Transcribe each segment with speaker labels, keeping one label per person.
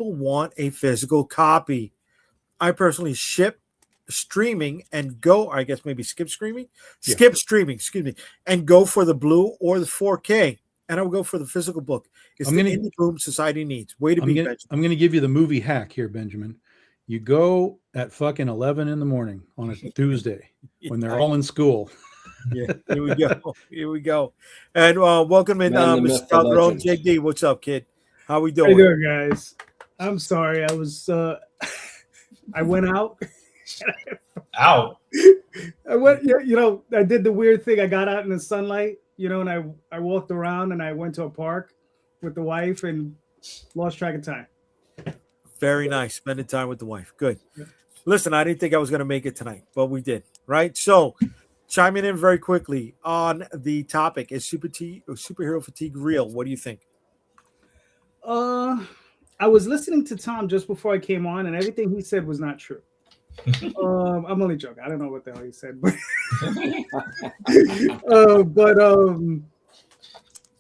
Speaker 1: people want a physical copy. I personally ship streaming and go, I guess maybe skip streaming, excuse me, and go for the blue or the 4K. And I will go for the physical book. It's the indie boom society needs. Way to be, Benjamin.
Speaker 2: I'm going to give you the movie hack here, Benjamin. You go at fucking 11 in the morning on a Tuesday when they're all in school.
Speaker 1: Yeah, here we go. Here we go. And welcome in, Mr. Calderon. Jay Dee, what's up, kid? How we doing?
Speaker 3: How you doing, guys? I'm sorry. I was, I went out.
Speaker 4: Out.
Speaker 3: I went, I did the weird thing. I got out in the sunlight, and I walked around and I went to a park with the wife and lost track of time.
Speaker 1: Very nice. Spending time with the wife. Good. Listen, I didn't think I was going to make it tonight, but we did, right? So, chiming in very quickly on the topic, is superhero fatigue real? What do you think?
Speaker 3: I was listening to Tom just before I came on, and everything he said was not true. I'm only joking. I don't know what the hell he said, but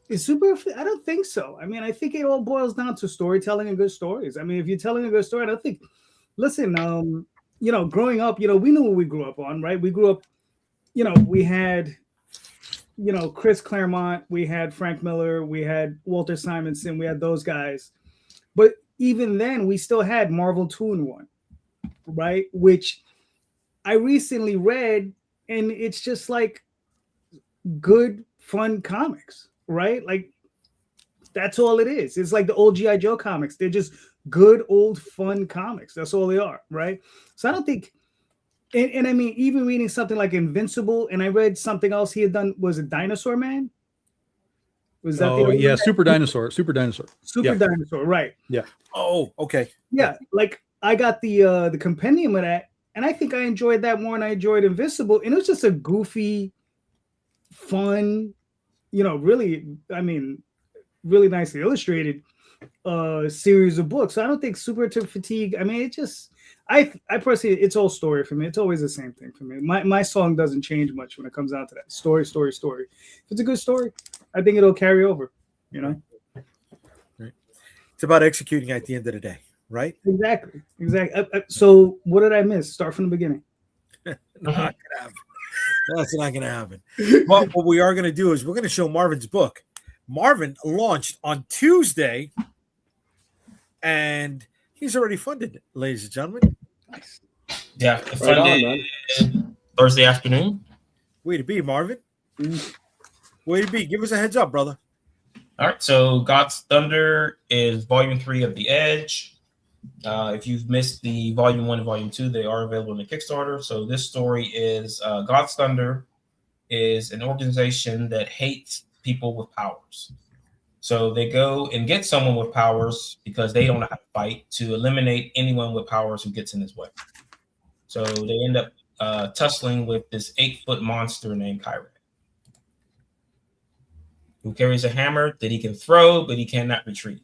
Speaker 3: is super? I don't think so. I mean, I think it all boils down to storytelling and good stories. I mean, if you're telling a good story, I don't think. Listen, growing up, we knew what we grew up on, right? We grew up, we had, Chris Claremont, we had Frank Miller, we had Walter Simonson, we had those guys. But even then, we still had Marvel 2-in-1, right? Which I recently read, and it's just like good, fun comics, right? Like, that's all it is. It's like the old G.I. Joe comics. They're just good, old, fun comics. That's all they are, right? So I don't think, and I mean, even reading something like Invincible, and I read something else he had done, was it Dinosaur Man? Was that
Speaker 2: Super Dinosaur,
Speaker 3: Dinosaur, right?
Speaker 2: Yeah.
Speaker 1: Oh, okay.
Speaker 3: Yeah, like I got the compendium of that, and I think I enjoyed that more than I enjoyed Invincible, and it was just a goofy, fun, really, I mean, really nicely illustrated series of books. So I don't think super fatigue. I mean, it just, I personally, it's all story for me. It's always the same thing for me. My song doesn't change much when it comes down to that story. If it's a good story, I think it'll carry over. Right.
Speaker 1: It's about executing at the end of the day, right?
Speaker 3: Exactly. So what did I miss? Start from the beginning.
Speaker 1: Not gonna happen. That's not gonna happen. Well, what we are gonna do is we're gonna show Marvin's book. Marvin launched on Tuesday, and he's already funded, ladies and gentlemen.
Speaker 3: Nice.
Speaker 4: Yeah, funded Thursday afternoon.
Speaker 1: Way to be, Marvin. Way to be. Give us a heads up, brother.
Speaker 4: All right, so God's Thunder is Volume 3 of The Edge. If you've missed the Volume 1 and Volume 2, they are available in the Kickstarter. So this story is God's Thunder is an organization that hates people with powers. So they go and get someone with powers because they don't know how to fight, to eliminate anyone with powers who gets in his way. So they end up tussling with this 8-foot monster named Kyrat, who carries a hammer that he can throw, but he cannot retrieve.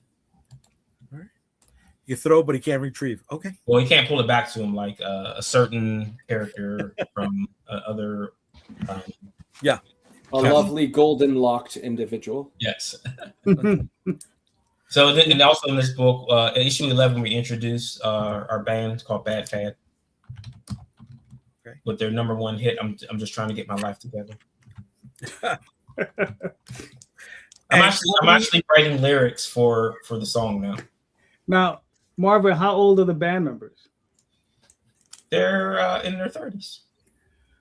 Speaker 1: All right. You throw, but he can't retrieve. Okay.
Speaker 4: Well, he can't pull it back to him like a certain character from other.
Speaker 1: Yeah.
Speaker 5: A lovely golden locked individual.
Speaker 4: Yes. So, and also in this book, issue 11, we introduce our band called Bad Fad. Okay. With their number one hit, I'm just trying to get my life together. I'm actually writing lyrics for the song now.
Speaker 3: Now, Marvin, how old are the band members?
Speaker 4: They're in their 30s.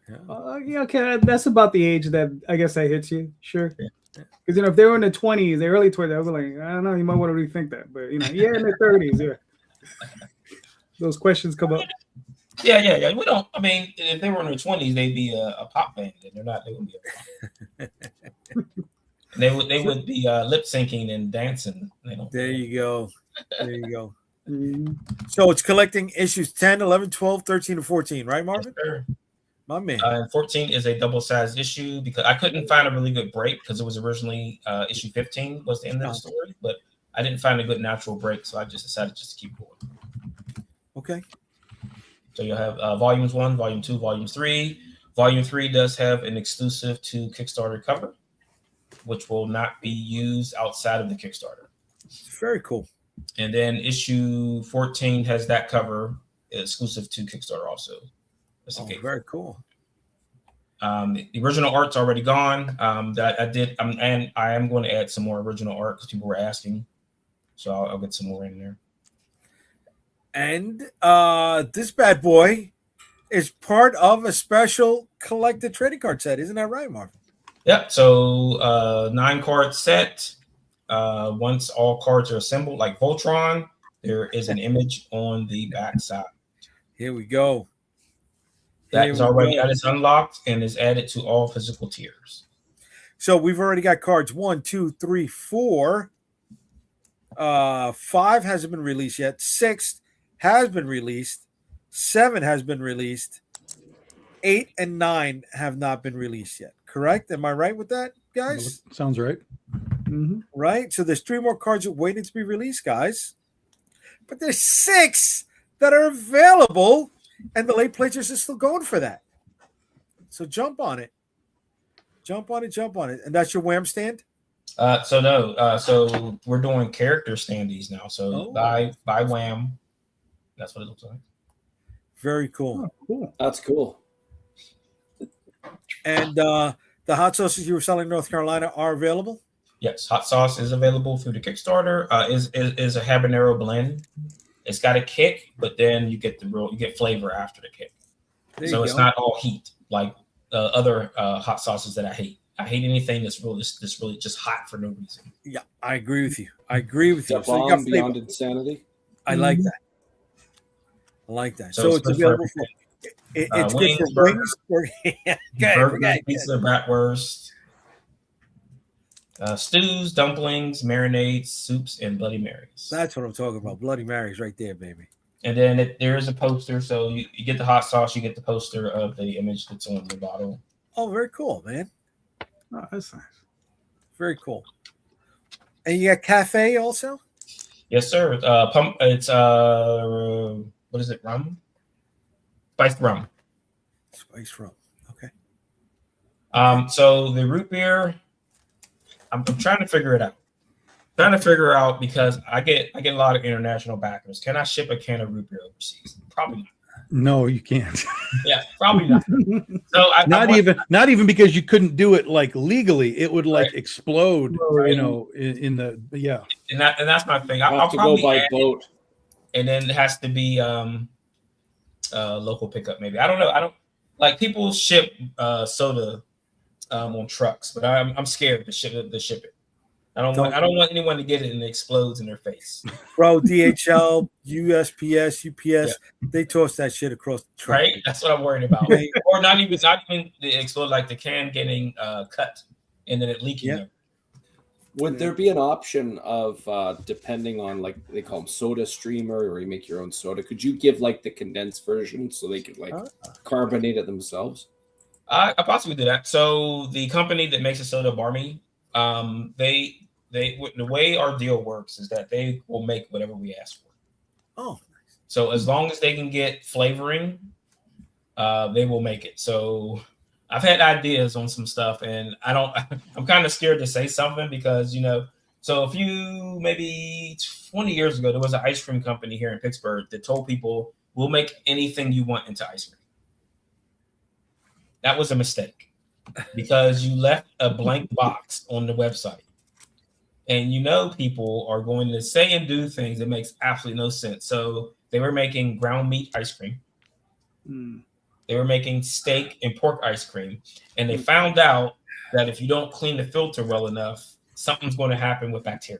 Speaker 3: Yeah, okay, that's about the age that I guess I hit you. Sure. Because if they were in the 20s, the early 20s, I was like, I don't know, you might want to rethink that. But in their 30s, yeah. Those questions come up.
Speaker 4: Yeah. We don't. I mean, if they were in their 20s, they'd be a pop band. And they're not. They wouldn't be a pop. They would be lip syncing and dancing.
Speaker 1: There you go. So it's collecting issues 10, 11, 12, 13, and 14, right, Marvin?
Speaker 4: Yes, sir.
Speaker 1: My man.
Speaker 4: And 14 is a double-sized issue because I couldn't find a really good break because it was originally issue 15 was the end of the story, but I didn't find a good natural break, so I just decided to keep going.
Speaker 1: Okay.
Speaker 4: So you'll have volumes 1, volume 2, volume 3. Volume 3 does have an exclusive to Kickstarter cover, which will not be used outside of the Kickstarter.
Speaker 1: Very cool.
Speaker 4: And then issue 14 has that cover exclusive to Kickstarter also. That's
Speaker 1: very cool.
Speaker 4: The original art's already gone. That I did, and I am going to add some more original art because people were asking. So I'll get some more in there.
Speaker 1: And this bad boy is part of a special collected trading card set. Isn't that right, Marvin?
Speaker 4: Yep. So 9 card set. Once all cards are assembled, like Voltron, there is an image on the back side.
Speaker 1: Here we go.
Speaker 4: That is already that is unlocked and is added to all physical tiers.
Speaker 1: So we've already got cards 1, 2, 3, 4. 5 hasn't been released yet. 6 has been released. 7 has been released. 8 and 9 have not been released yet. Correct? Am I right with that, guys?
Speaker 2: Sounds right.
Speaker 3: Mm-hmm.
Speaker 1: Right? So there's 3 more cards waiting to be released, guys. But there's 6 that are available, and the late pledgers are still going for that. So jump on it. Jump on it. And that's your Wham stand?
Speaker 4: So we're doing character standees now. So by Wham. That's what it looks like.
Speaker 1: Very cool.
Speaker 3: Oh, cool.
Speaker 5: That's cool.
Speaker 1: And the hot sauces you were selling in North Carolina are available?
Speaker 4: Yes, hot sauce is available through the Kickstarter. Is a habanero blend. It's got a kick, but then you get flavor after the kick. So it's not all heat like other hot sauces that I hate. I hate anything that's really just hot for no reason.
Speaker 1: Yeah, I agree with you. So
Speaker 5: you got Beyond Insanity.
Speaker 1: I like that. So it's available for. It's good for wings.
Speaker 4: Burgers, pizza, bratwurst, stews, dumplings, marinades, soups, and Bloody Marys.
Speaker 1: That's what I'm talking about. Bloody Marys right there, baby.
Speaker 4: And then there is a poster. So you get the hot sauce, you get the poster of the image that's on the bottle.
Speaker 1: Oh, very cool, man.
Speaker 3: Oh, that's nice.
Speaker 1: Very cool. And you got cafe also?
Speaker 4: Yes, sir. It's what is it? Rum? Spiced rum.
Speaker 1: Spiced rum. Okay.
Speaker 4: So the root beer, I'm trying to figure it out. Because I get a lot of international backers. Can I ship a can of root beer overseas? Probably not.
Speaker 2: No, you can't.
Speaker 4: Yeah, probably not. So
Speaker 2: not even because you couldn't do it like legally. It would like explode, you know, in the
Speaker 4: And that's my thing.
Speaker 5: I'll to go by boat,
Speaker 4: and then it has to be local pickup. Maybe I don't know. I don't like people ship soda on trucks, but I'm scared to ship it. I don't want anyone to get it and it explodes in their face.
Speaker 1: Bro, DHL, USPS, UPS, they toss that shit across the truck.
Speaker 4: Right? That's what I'm worried about. Or not even the explode, like the can getting cut and then it leaking.
Speaker 1: Yeah.
Speaker 5: Would there be an option of depending on like they call them soda streamer or you make your own soda? Could you give like the condensed version so they could like carbonate it themselves?
Speaker 4: I possibly do that. So the company that makes the soda, Barmy, the way our deal works is that they will make whatever we ask for.
Speaker 1: Oh, nice.
Speaker 4: So as long as they can get flavoring, they will make it. So I've had ideas on some stuff, and I'm kind of scared to say something because so a few maybe 20 years ago, there was an ice cream company here in Pittsburgh that told people we'll make anything you want into ice cream. That was a mistake because you left a blank box on the website. And people are going to say and do things that makes absolutely no sense. So they were making ground meat ice cream. They were making steak and pork ice cream. And they found out that if you don't clean the filter well enough, something's going to happen with bacteria.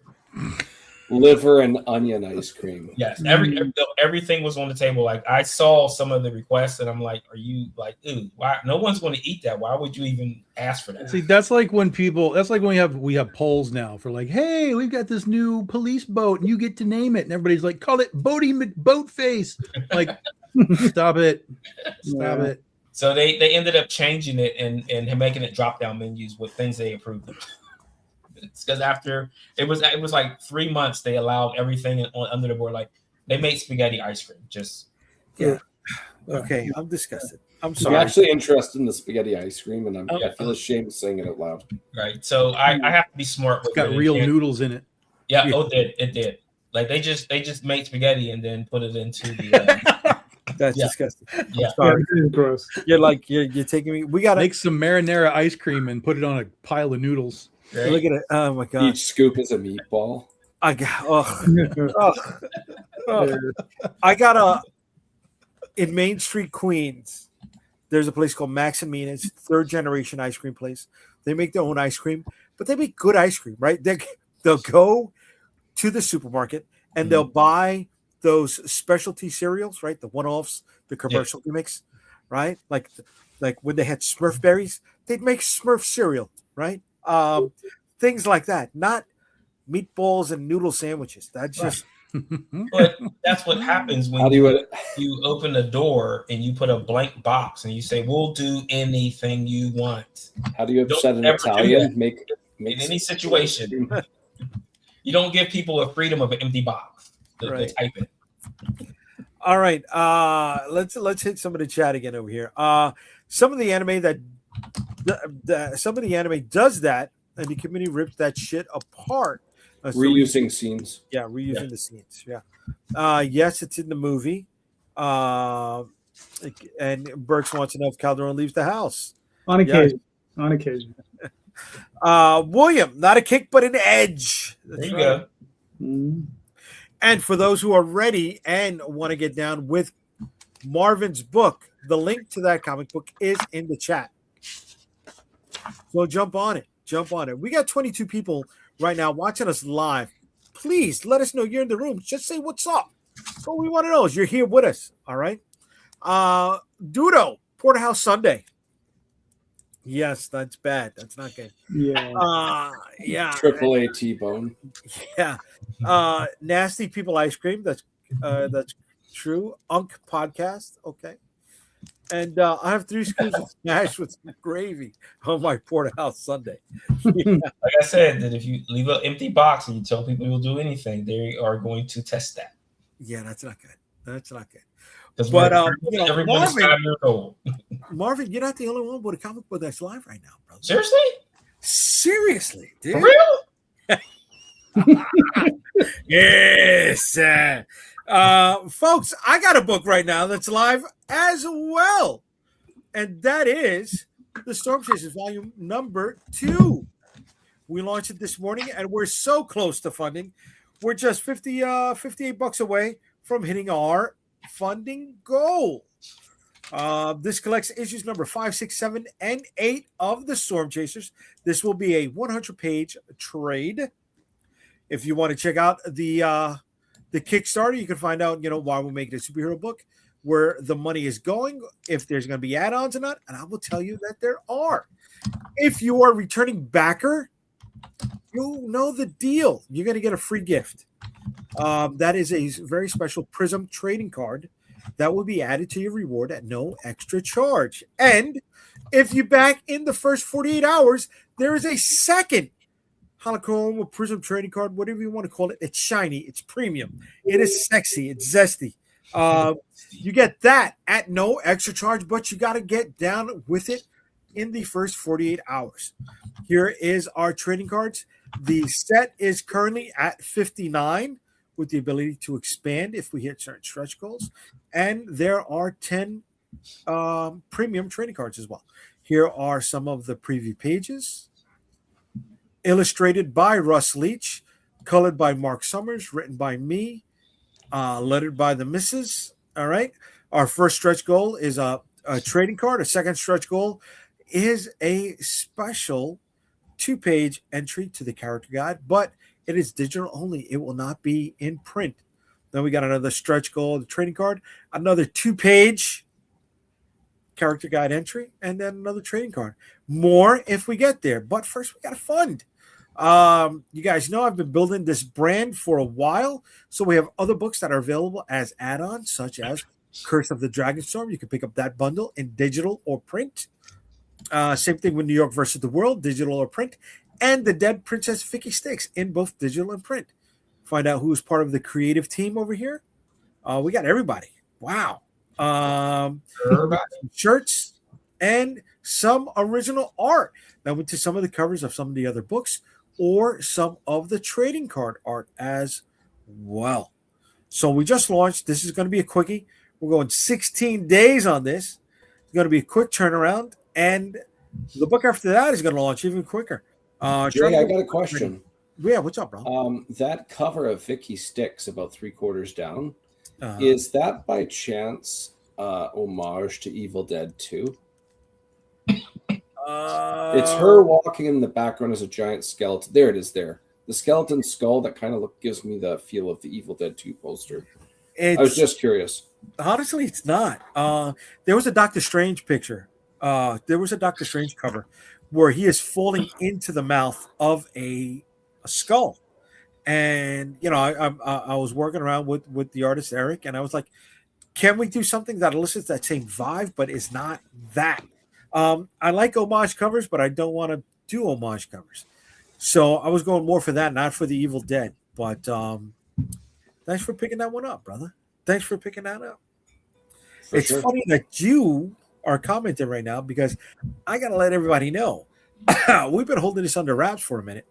Speaker 5: Liver and onion ice cream.
Speaker 4: Yes, everything was on the table. Like I saw some of the requests, and I'm like, "Are you like, ew? Why? No one's going to eat that. Why would you even ask for that?"
Speaker 2: See, that's like when we have polls now for like, "Hey, we've got this new police boat, and you get to name it," and everybody's like, "Call it Boaty McBoatface." Like, stop it.
Speaker 4: So they ended up changing it and making it drop down menus with things they approved of. It's because after it was like 3 months they allowed everything under the board. Like they made spaghetti ice cream.
Speaker 1: Okay, I'm disgusted. I'm sorry.
Speaker 5: I'm actually interested in the spaghetti ice cream, and I feel ashamed saying it out loud.
Speaker 4: Right. So I have to be smart.
Speaker 2: It's got real noodles in it.
Speaker 4: Yeah. Oh, it did. Like they just made spaghetti and then put it into the.
Speaker 1: That's
Speaker 4: Yeah.
Speaker 1: disgusting.
Speaker 4: Yeah.
Speaker 1: I'm sorry.
Speaker 3: This is gross.
Speaker 1: You're taking me. We gotta
Speaker 2: Make some marinara ice cream and put it on a pile of noodles.
Speaker 4: Right?
Speaker 1: look at it. Oh my god.
Speaker 5: Each scoop is a meatball.
Speaker 1: I got in Main Street, Queens. There's a place called Maximina's, third generation ice cream place. They make their own ice cream, but they make good ice cream, right? They'll go to the supermarket and they'll buy those specialty cereals, right? The one-offs, the commercial gimmicks, right? Like when they had Smurf berries, they'd make Smurf cereal, right? Things like that, not meatballs and noodle sandwiches. That's just
Speaker 4: But that's what happens when
Speaker 5: How do
Speaker 4: you open a door and you put a blank box and you say, "We'll do anything you want."
Speaker 5: How do you upset
Speaker 4: Don't
Speaker 5: an
Speaker 4: ever do
Speaker 5: Italian?
Speaker 4: that.
Speaker 5: Make
Speaker 4: In any situation, you don't give people a freedom of an empty box to
Speaker 1: Right.
Speaker 4: type it.
Speaker 1: all right. Let's hit some of the chat again over here. Some of the anime does that, and the community rips that shit apart.
Speaker 5: reusing scenes.
Speaker 1: Yeah, reusing the scenes. Yeah. Yes, it's in the movie. And Burks wants to know if Calderon leaves the house.
Speaker 3: On occasion. On occasion.
Speaker 1: William, not a kick, but an edge.
Speaker 4: There you go.
Speaker 3: Mm.
Speaker 1: And for those who are ready and want to get down with Marvin's book, the link to that comic book is in the chat. So jump on it. We got 22 people right now watching us live. Please let us know you're in the room. Just say what's up. That's what we want to know is you're here with us. All right. Dudo, Porterhouse Sunday. Yes, that's bad. That's not good.
Speaker 3: Yeah.
Speaker 1: Yeah.
Speaker 5: Triple A T-bone.
Speaker 1: Yeah. Nasty People Ice Cream. That's true. Unk Podcast. Okay. And I have 3 scoops of smash with some gravy on my porterhouse Sunday.
Speaker 4: Like I said, that if you leave an empty box and you tell people you'll do anything, they are going to test that.
Speaker 1: Yeah, that's not good.
Speaker 4: Because
Speaker 1: But,
Speaker 4: everyone is 5 years old.
Speaker 1: Marvin, you're not the only one with a comic book that's live right now, brother.
Speaker 4: Seriously?
Speaker 1: Dude.
Speaker 4: For real?
Speaker 1: Yes. Folks, I got a book right now that's live as well. And that is the Storm Chasers volume number 2. We launched it this morning and we're so close to funding. We're just $58 away from hitting our funding goal. This collects issues number 5, 6, 7, and 8 of the Storm Chasers. This will be a 100-page trade. If you want to check out the Kickstarter, you can find out, why we're making a superhero book, where the money is going, if there's going to be add-ons or not, and I will tell you that there are. If you are a returning backer, you know the deal. You're going to get a free gift. That is a very special Prism trading card that will be added to your reward at no extra charge. And if you back in the first 48 hours, there is a second Holochrome or Prism trading card, whatever you want to call it. It's shiny. It's premium. It is sexy. It's zesty. You get that at no extra charge, but you got to get down with it in the first 48 hours. Here is our trading cards. The set is currently at 59 with the ability to expand if we hit certain stretch goals. And there are 10 premium trading cards as well. Here are some of the preview pages. Illustrated by Russ Leach, colored by Mark Summers, written by me, lettered by the missus. All right. Our first stretch goal is a trading card. A second stretch goal is a special 2-page entry to the character guide, but it is digital only. It will not be in print. Then we got another stretch goal, the trading card, another 2-page character guide entry, and then another trading card. More if we get there. But first, we got to fund. You guys know I've been building this brand for a while, so we have other books that are available as add-ons, such as Curse of the Dragonstorm. You can pick up that bundle in digital or print. Same thing with New York versus the World, digital or print, and The Dead Princess Vicky Sticks in both digital and print. Find out who's part of the creative team over here. We got everybody. Wow. Shirts and some original art that went to some of the covers of some of the other books, or some of the trading card art as Well, so we just launched. This is going to be a quickie. We're going 16 days on this. It's going to be a quick turnaround, and the book after that is going to launch even quicker.
Speaker 5: Jay, I got a question.
Speaker 1: Yeah, what's up, bro?
Speaker 5: That cover of Vicky Sticks, about 3/4 down, is that by chance homage to Evil Dead 2? It's her walking in the background as a giant skeleton. There it is. There, the skeleton skull that kind of gives me the feel of the Evil Dead 2 poster. I was just curious.
Speaker 1: Honestly, it's not. There was a Doctor Strange picture. There was a Doctor Strange cover where he is falling into the mouth of a skull, and I was working around with the artist Eric, and I was like, can we do something that elicits that same vibe but is not that? I like homage covers, but I don't want to do homage covers. So I was going more for that, not for the Evil Dead. But thanks for picking that one up, brother. Thanks for picking that up. It's funny that you are commenting right now because I got to let everybody know. We've been holding this under wraps for a minute.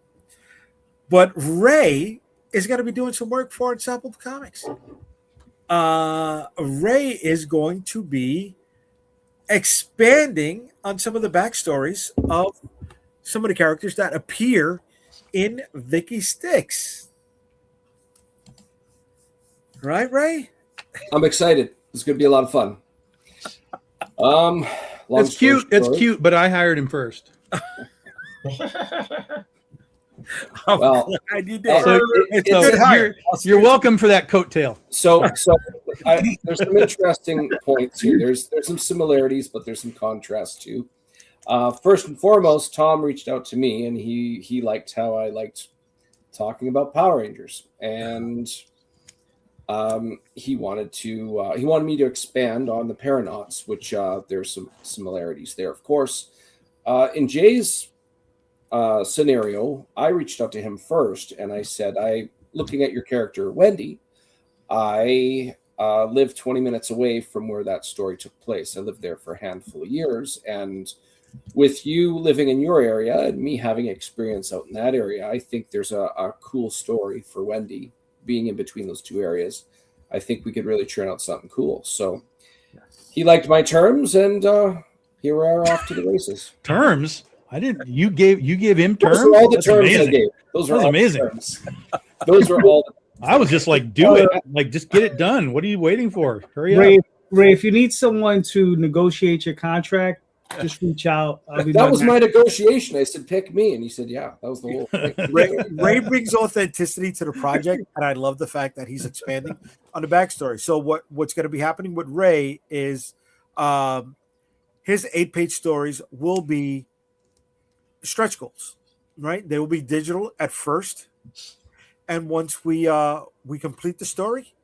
Speaker 1: But Ray is going to be doing some work for Unstoppable Comics. Ray is going to be expanding on some of the backstories of some of the characters that appear in Vicky Sticks. Right, Ray?
Speaker 5: I'm excited. It's going to be a lot of fun.
Speaker 2: It's cute. It's cute, but I hired him first.
Speaker 5: Well,
Speaker 2: you're welcome for that coattail.
Speaker 5: So there's some interesting points here. There's some similarities, but there's some contrast too. First and foremost, Tom reached out to me, and he liked how I liked talking about Power Rangers, and he wanted me to expand on the Paranauts, which there's some similarities there, of course. In Jay's scenario, I reached out to him first, and I said, looking at your character Wendy, I live 20 minutes away from where that story took place. I lived there for a handful of years, and with you living in your area and me having experience out in that area, I think there's a cool story for Wendy being in between those two areas. I think we could really churn out something cool. So he liked my terms, and here we are off to the races.
Speaker 2: Terms? I didn't. You gave him terms.
Speaker 5: Those were all the terms I gave. Those were amazing. Those were all.
Speaker 2: I was just like, do it. Like, just get it done. What are you waiting for? Hurry up.
Speaker 3: Ray, if you need someone to negotiate your contract, just reach out.
Speaker 5: That was my negotiation. I said, pick me. And he said, yeah, that was the whole thing.
Speaker 1: Ray brings authenticity to the project, and I love the fact that he's expanding on the backstory. So what's going to be happening with Ray is his 8-page stories will be stretch goals, right? They will be digital at first. And once we complete the story,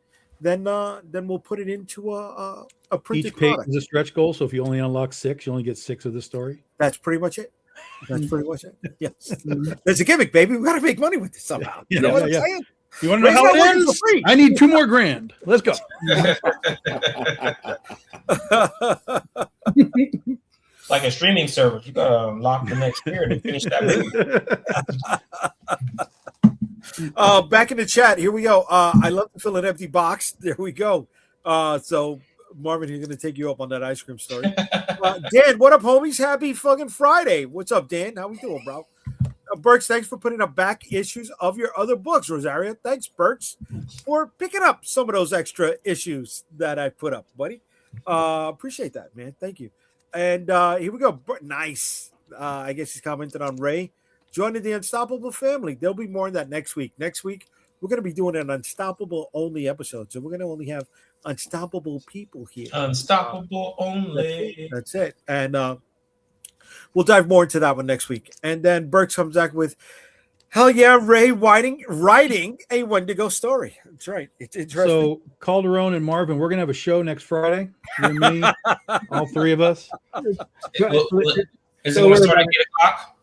Speaker 1: then we'll put it into a printed
Speaker 2: Each page
Speaker 1: product.
Speaker 2: is a stretch goal, so if you only unlock 6, you only get 6 of the story.
Speaker 1: That's pretty much it. That's pretty much it. Yes, there's a gimmick, baby. We got to make money with this somehow. You know what I'm saying?
Speaker 2: You want to know how it ends? I need $2 more grand. Let's go.
Speaker 4: Like a streaming service, you gotta unlock the next year to finish that movie.
Speaker 1: Back in the chat, here we go. I love to fill an empty box. There we go. So Marvin, he's gonna take you up on that ice cream story. Dan, what up, homies? Happy fucking Friday. What's up, Dan? How we doing, bro? Berks, thanks for putting up back issues of your other books. Rosario, thanks, Berks, for picking up some of those extra issues that I put up, buddy. Appreciate that, man. Thank you. And here we go. Nice. I guess he's commented on Ray joining the Unstoppable family. There'll be more on that next week. Next week, we're going to be doing an Unstoppable only episode. So we're going to only have Unstoppable people here.
Speaker 4: Unstoppable only.
Speaker 1: That's it. And we'll dive more into that one next week. And then Burks comes back with, hell yeah, Ray writing a Wendigo story. That's right. It's interesting.
Speaker 2: So Calderon and Marvin, we're going to have a show next Friday. You and me, all three of us.
Speaker 4: Is it going to start at 8 o'clock?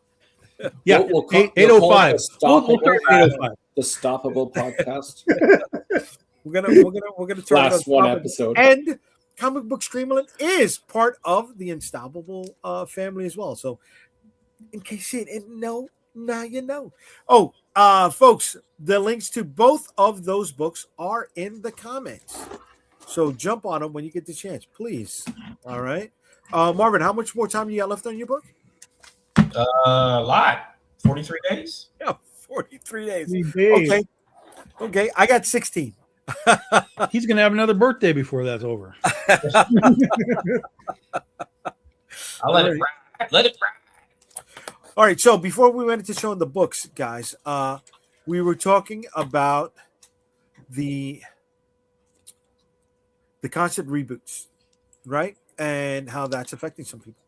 Speaker 2: Yeah,
Speaker 5: we'll
Speaker 2: 8:05.
Speaker 5: The Stoppable podcast.
Speaker 1: We're gonna turn
Speaker 5: last
Speaker 1: it
Speaker 5: one episode.
Speaker 1: And Comic Book Streamland is part of the Unstoppable family as well. So in case you didn't know, now you know. Oh, Folks, the links to both of those books are in the comments. So jump on them when you get the chance, please. All right. Marvin, how much more time you got left on your book?
Speaker 4: A lot. 43 days.
Speaker 1: Yeah, 43 days.
Speaker 3: 3 days.
Speaker 1: Okay. I got 16.
Speaker 2: He's going to have another birthday before that's over.
Speaker 4: I'll let it ride. Let it ride.
Speaker 1: All right. So before we went into showing the books, guys, we were talking about the constant reboots, right? And how that's affecting some people.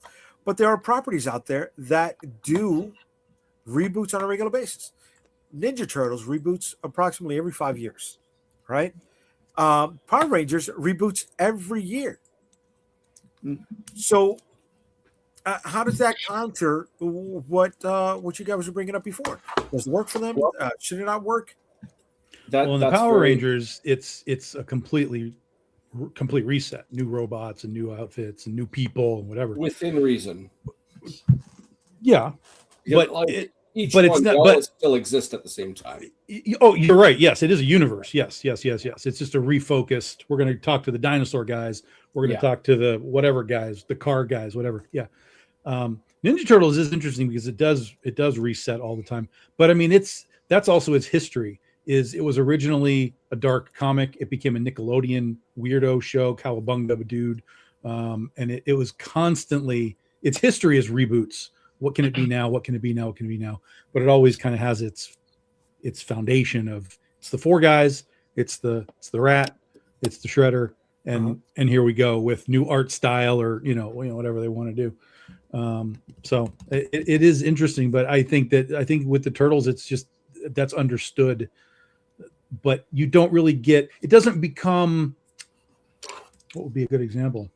Speaker 1: But there are properties out there that do reboots on a regular basis. Ninja Turtles reboots approximately every 5 years, right? Power Rangers reboots every year. So how does that counter what you guys were bringing up before? Does it work for them? Should it not work?
Speaker 2: Well, in the Power Rangers, it's a complete reset. New robots and new outfits and new people and whatever.
Speaker 5: Within reason.
Speaker 2: Yeah. But
Speaker 5: each
Speaker 2: but
Speaker 5: one
Speaker 2: it's not,
Speaker 5: will
Speaker 2: but
Speaker 5: still exist at the same time.
Speaker 2: Oh, you're right. Yes, it is a universe. Yes. It's just a refocused. We're going to talk to the dinosaur guys. We're going to talk to the whatever guys, the car guys, whatever. Yeah. Ninja Turtles is interesting because it does reset all the time. But I mean, that's also its history. It was originally a dark comic. It became a Nickelodeon weirdo show, Cowabunga dude, and it was constantly. Its history is reboots. What can it be now? What can it be now? What can it be now? But it always kind of has its foundation of it's the four guys, it's the rat, it's the shredder, and here we go with new art style or whatever they want to do. So it is interesting, but I think with the Turtles, it's just that's understood, but you don't really get. It doesn't become. What would be a good example?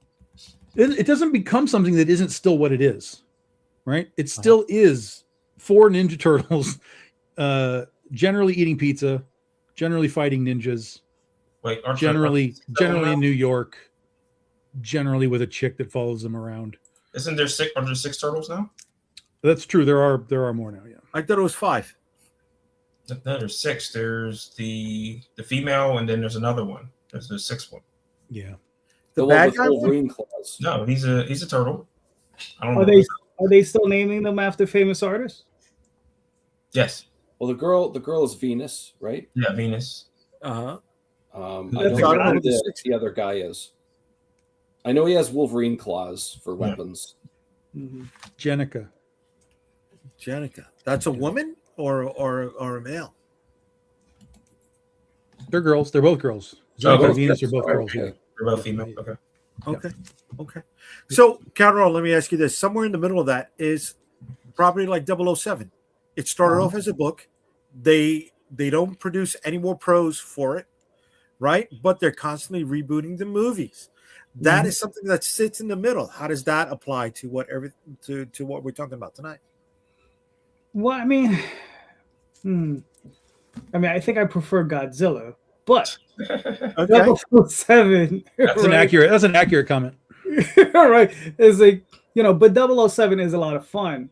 Speaker 2: It doesn't become something that isn't still what it is. Right, it still is 4 Ninja Turtles, generally eating pizza, generally fighting ninjas, generally in New York, generally with a chick that follows them around.
Speaker 4: Isn't there 6 turtles now?
Speaker 2: That's true. There are more now. Yeah,
Speaker 1: I thought it was 5.
Speaker 4: No, there's 6. There's the female, and then there's another one. There's the 6th one.
Speaker 2: Yeah,
Speaker 1: the
Speaker 5: one
Speaker 1: bad
Speaker 5: with
Speaker 1: guy.
Speaker 5: Wolverine claws.
Speaker 4: No, he's a turtle. I don't
Speaker 3: Are
Speaker 4: know.
Speaker 3: Are they still naming them after famous artists?
Speaker 4: Yes.
Speaker 5: Well, the girl is Venus, right?
Speaker 4: Yeah, Venus.
Speaker 1: Uh-huh.
Speaker 5: I don't
Speaker 3: That's
Speaker 5: know
Speaker 3: a
Speaker 5: who
Speaker 3: god.
Speaker 5: the other guy is. I know he has Wolverine claws for weapons.
Speaker 2: Jenica.
Speaker 1: That's a woman or a male?
Speaker 2: They're girls. They're both girls.
Speaker 4: Oh,
Speaker 2: Jenica and Venus are both girls.
Speaker 5: Okay.
Speaker 2: Yeah.
Speaker 4: They're both female. Okay.
Speaker 1: Okay. So, Carol, let me ask you this. Somewhere in the middle of that is property like 007. It started off as a book. They don't produce any more prose for it, right? But they're constantly rebooting the movies. That is something that sits in the middle. How does that apply to what we're talking about tonight?
Speaker 3: Well, I mean, I think I prefer Godzilla, but
Speaker 1: Okay.
Speaker 3: 007.
Speaker 2: That's an accurate comment.
Speaker 3: Right. It's like, but 007 is a lot of fun.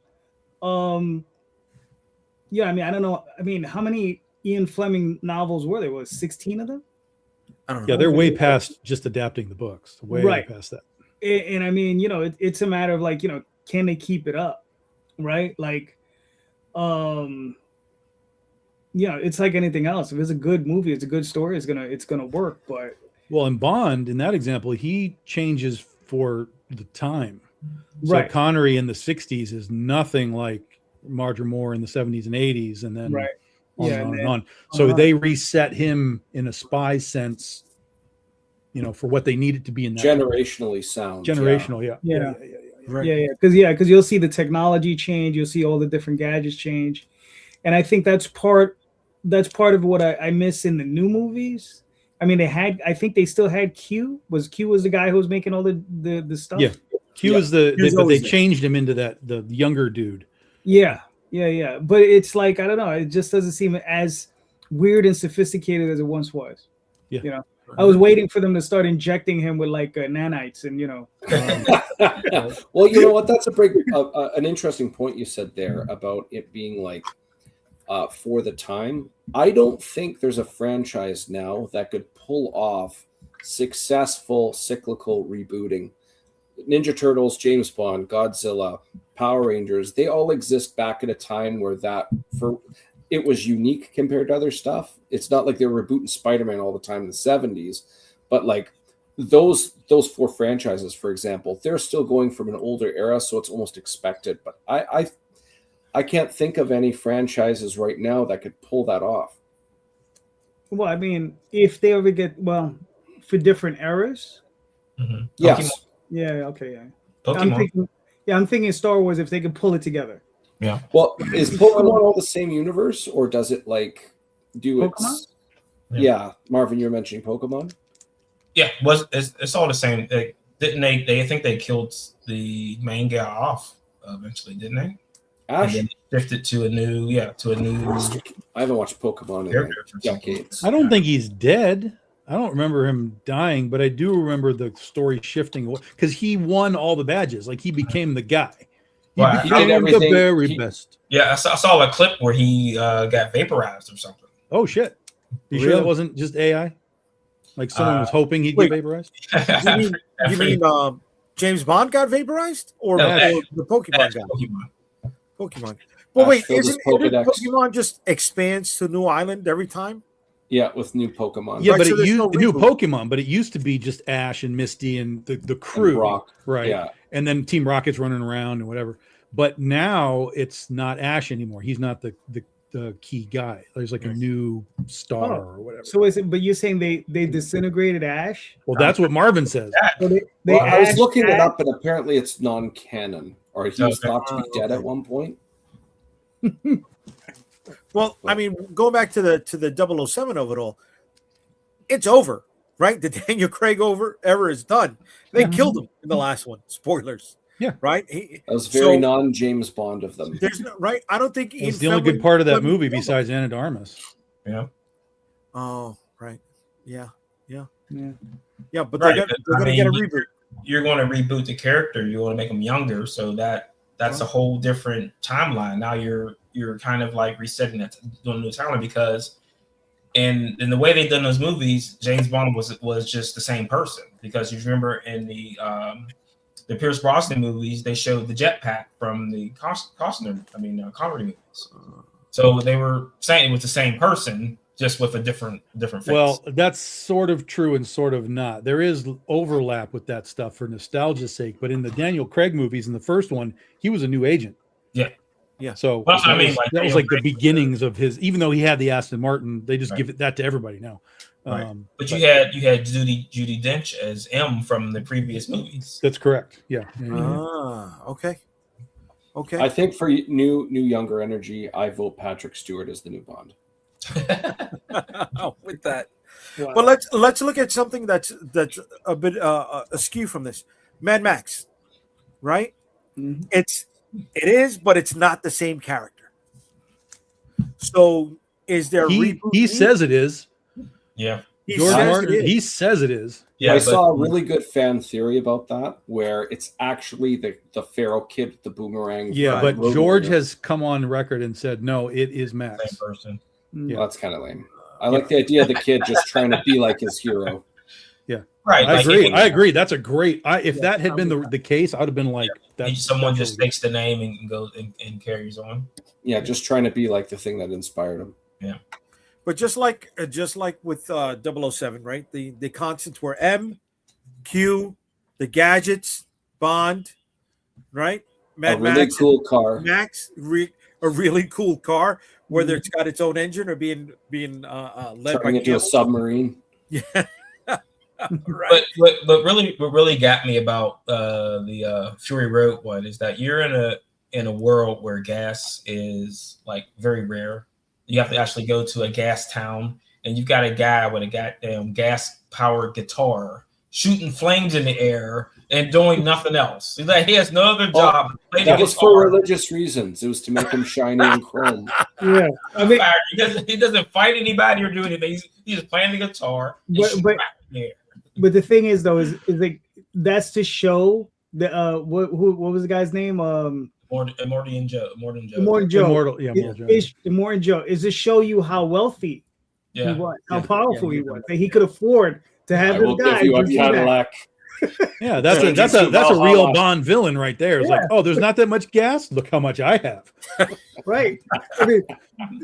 Speaker 3: Yeah, I don't know. How many Ian Fleming novels were there? Was 16 of them?
Speaker 1: I don't know.
Speaker 2: Yeah, they're way past just adapting the books. Way past that.
Speaker 3: And it's a matter of like, can they keep it up? Right? Like, it's like anything else. If it's a good movie, it's a good story, it's gonna work. But
Speaker 2: well, in Bond, in that example, he changes for the time. So
Speaker 3: right.
Speaker 2: Connery in the 60s is nothing like Roger Moore in the 70s and 80s, and then on and on. So they reset him in a spy sense, for what they needed to be in that
Speaker 5: Generationally sound.
Speaker 2: generational. Yeah.
Speaker 1: Right.
Speaker 3: Yeah, because you'll see the technology change, you'll see all the different gadgets change, and I think that's part of what I miss in the new movies. I think they still had Q. Q was the guy who was making all the stuff?
Speaker 2: Yeah. Q is but they changed him into the younger dude.
Speaker 3: Yeah. But it's like, I don't know, it just doesn't seem as weird and sophisticated as it once was.
Speaker 2: Yeah.
Speaker 3: I was waiting for them to start injecting him with like nanites and
Speaker 5: Well, you know what? That's an interesting point you said there about it being like for the time. I don't think there's a franchise now that could pull off successful cyclical rebooting. Ninja Turtles, James Bond, Godzilla, Power Rangers, they all exist back at a time where it was unique compared to other stuff. It's not like they were rebooting Spider-Man all the time in the 70s, but like those four franchises, for example, they're still going from an older era, so it's almost expected. But I can't think of any franchises right now that could pull that off.
Speaker 3: Well, I mean, if they ever get for different eras.
Speaker 4: Mm-hmm.
Speaker 5: Yes.
Speaker 3: Yeah. Okay. Yeah.
Speaker 4: Pokemon.
Speaker 3: I'm thinking Star Wars if they could pull it together.
Speaker 4: Yeah.
Speaker 5: Well, is Pokemon all the same universe, or does it like do
Speaker 3: Pokemon?
Speaker 5: its? Yeah, Marvin, you were mentioning Pokemon.
Speaker 4: Yeah, it's all the same. Didn't they think they killed the main guy off eventually, didn't they?
Speaker 5: Ash.
Speaker 4: And then shifted to a new.
Speaker 5: I haven't watched Pokemon in
Speaker 4: character
Speaker 5: like
Speaker 4: for something.
Speaker 5: decades.
Speaker 2: I don't think he's dead. I don't remember him dying, but I do remember the story shifting because he won all the badges. Like he became the guy. He
Speaker 4: Well, he
Speaker 2: became
Speaker 5: did
Speaker 2: the
Speaker 5: everything.
Speaker 2: very best.
Speaker 4: Yeah, I saw a clip where he got vaporized or something.
Speaker 2: Oh shit! You sure
Speaker 1: Really?
Speaker 2: that wasn't just AI? Like someone was hoping he'd
Speaker 1: wait.
Speaker 2: get vaporized?
Speaker 1: You mean James Bond got vaporized, or,
Speaker 4: No,
Speaker 1: or
Speaker 4: Ash.
Speaker 1: the Pokemon
Speaker 4: Ash
Speaker 1: got
Speaker 4: Pokemon.
Speaker 1: Pokemon? Well,
Speaker 5: Ash
Speaker 1: wait,
Speaker 5: filled his
Speaker 1: isn't
Speaker 5: Pokedex.
Speaker 1: Pokemon just expands to new island every time?
Speaker 5: Yeah, with new Pokemon.
Speaker 2: Yeah,
Speaker 1: Right,
Speaker 2: but
Speaker 1: so
Speaker 2: it
Speaker 1: there's
Speaker 2: used
Speaker 1: no
Speaker 2: new
Speaker 1: reboot.
Speaker 2: Pokemon, but it used to be just Ash and Misty and the
Speaker 5: And
Speaker 2: crew,
Speaker 5: Brock.
Speaker 2: right?
Speaker 5: Yeah.
Speaker 2: And then Team Rocket's running around and whatever. But now it's not Ash anymore. He's not the key guy. There's like a new star or whatever.
Speaker 3: So is it? But you're saying they disintegrated Ash?
Speaker 2: Well, that's what Marvin says.
Speaker 3: So they
Speaker 5: Well, I was
Speaker 3: Ash-
Speaker 5: looking it
Speaker 3: Ash-
Speaker 5: up, and apparently it's non-canon, or he was
Speaker 4: Okay.
Speaker 5: thought to be dead
Speaker 1: Okay.
Speaker 5: at one point.
Speaker 1: Well, I mean, going back to the 007 of it all, it's over, right? The Daniel Craig era is done. They
Speaker 2: Yeah.
Speaker 1: killed him in the last one. Spoilers.
Speaker 2: Yeah.
Speaker 1: Right.
Speaker 5: That was very non-James Bond of them.
Speaker 1: There's no right. I don't think
Speaker 2: It's the only good part of that movie besides Anna de Armas.
Speaker 4: Yeah.
Speaker 1: Oh, right. Yeah.
Speaker 3: Yeah.
Speaker 1: Yeah, but
Speaker 4: Right,
Speaker 1: they're
Speaker 4: but,
Speaker 1: going
Speaker 4: I
Speaker 1: to get a
Speaker 4: mean,
Speaker 1: reboot.
Speaker 4: You're going to reboot the character. You want to make them younger, so that's a whole different timeline. Now you're kind of like resetting that, doing a new timeline because, in the way they've done those movies, James Bond was just the same person because you remember in the Pierce Brosnan movies they showed the jetpack from the Connery movies. So they were saying it was the same person, just with a different face.
Speaker 2: Well, that's sort of true and sort of not. There is overlap with that stuff for nostalgia's sake, but in the Daniel Craig movies, in the first one, he was a new agent.
Speaker 4: Yeah.
Speaker 1: Yeah.
Speaker 2: So
Speaker 4: Well,
Speaker 2: that
Speaker 4: I mean,
Speaker 2: was,
Speaker 4: like,
Speaker 2: that was
Speaker 4: Daniel
Speaker 2: like the
Speaker 4: Craig-
Speaker 2: beginnings of his. Even though he had the Aston Martin, they just
Speaker 4: Right.
Speaker 2: give it that to everybody now.
Speaker 1: Right.
Speaker 4: But you had Judi Dench as M from the previous movies.
Speaker 2: That's correct. Yeah.
Speaker 1: Okay. Okay.
Speaker 5: I think for new younger energy, I vote Patrick Stewart as the new Bond.
Speaker 1: With that.
Speaker 3: Wow.
Speaker 1: But let's look at something that's a bit askew from this. Mad Max, right?
Speaker 3: Mhm.
Speaker 1: It is, but it's not the same character. So is there a
Speaker 2: He
Speaker 1: reboot?
Speaker 2: says it is.
Speaker 4: Yeah.
Speaker 1: He
Speaker 2: George
Speaker 1: says
Speaker 2: Martin,
Speaker 1: it is.
Speaker 2: he says it is.
Speaker 4: Yeah.
Speaker 5: I
Speaker 4: but-
Speaker 5: saw a really good fan theory about that, where it's actually the Pharaoh kid with the boomerang.
Speaker 2: Yeah,
Speaker 1: Right.
Speaker 2: but George has come on record and said no, it is Max.
Speaker 4: same person.
Speaker 2: Yeah.
Speaker 5: That's kind of lame. I like the idea of the kid just trying to be like his hero.
Speaker 4: Right.
Speaker 2: I
Speaker 4: like
Speaker 2: agree.
Speaker 4: if-
Speaker 2: I agree. That's a great. If that had been the case, I would have been like,
Speaker 4: if someone just takes the name and goes and carries on.
Speaker 5: Yeah, just trying to be like the thing that inspired him.
Speaker 1: But just like with 007, right? The constants were M, Q, the gadgets, Bond, right?
Speaker 5: A really cool car.
Speaker 1: Max, a really cool car, whether it's got its own engine or being led by
Speaker 5: Turning into a
Speaker 1: camels.
Speaker 5: submarine.
Speaker 1: Yeah. Right.
Speaker 4: But what really got me about the Fury Road one is that you're in a world where gas is like very rare. You have to actually go to a gas town, and you've got a guy with a goddamn gas powered guitar shooting flames in the air and doing nothing else. He's like, he has no other job. Play the
Speaker 5: That was
Speaker 4: guitar.
Speaker 5: for religious reasons. It was to make him shiny and chrome.
Speaker 3: Yeah. I mean,
Speaker 4: He doesn't fight anybody or do anything. He's just playing the guitar. and
Speaker 3: But-
Speaker 4: shooting
Speaker 3: but-
Speaker 4: back in the air.
Speaker 3: but the thing is though, is like that's to show the what was the guy's name?
Speaker 4: Morty and Joe. Morton Joe.
Speaker 3: Immortan Joe.
Speaker 2: Immortal, yeah, Immortal Joe.
Speaker 3: Immortan Joe. Is to show you how wealthy he
Speaker 4: Yeah.
Speaker 3: was, how
Speaker 2: Yeah.
Speaker 3: powerful
Speaker 1: Yeah,
Speaker 3: he was, that he could afford to have
Speaker 5: I
Speaker 3: this
Speaker 5: will
Speaker 3: guy
Speaker 5: give you a
Speaker 3: just do that.
Speaker 5: Cadillac.
Speaker 2: Yeah, that's
Speaker 5: So
Speaker 2: a that's
Speaker 5: just
Speaker 2: a that's a
Speaker 5: Valhalla.
Speaker 2: real Bond villain right there. It's like, oh, there's not that much gas. Look how much I have.
Speaker 3: Right. I mean,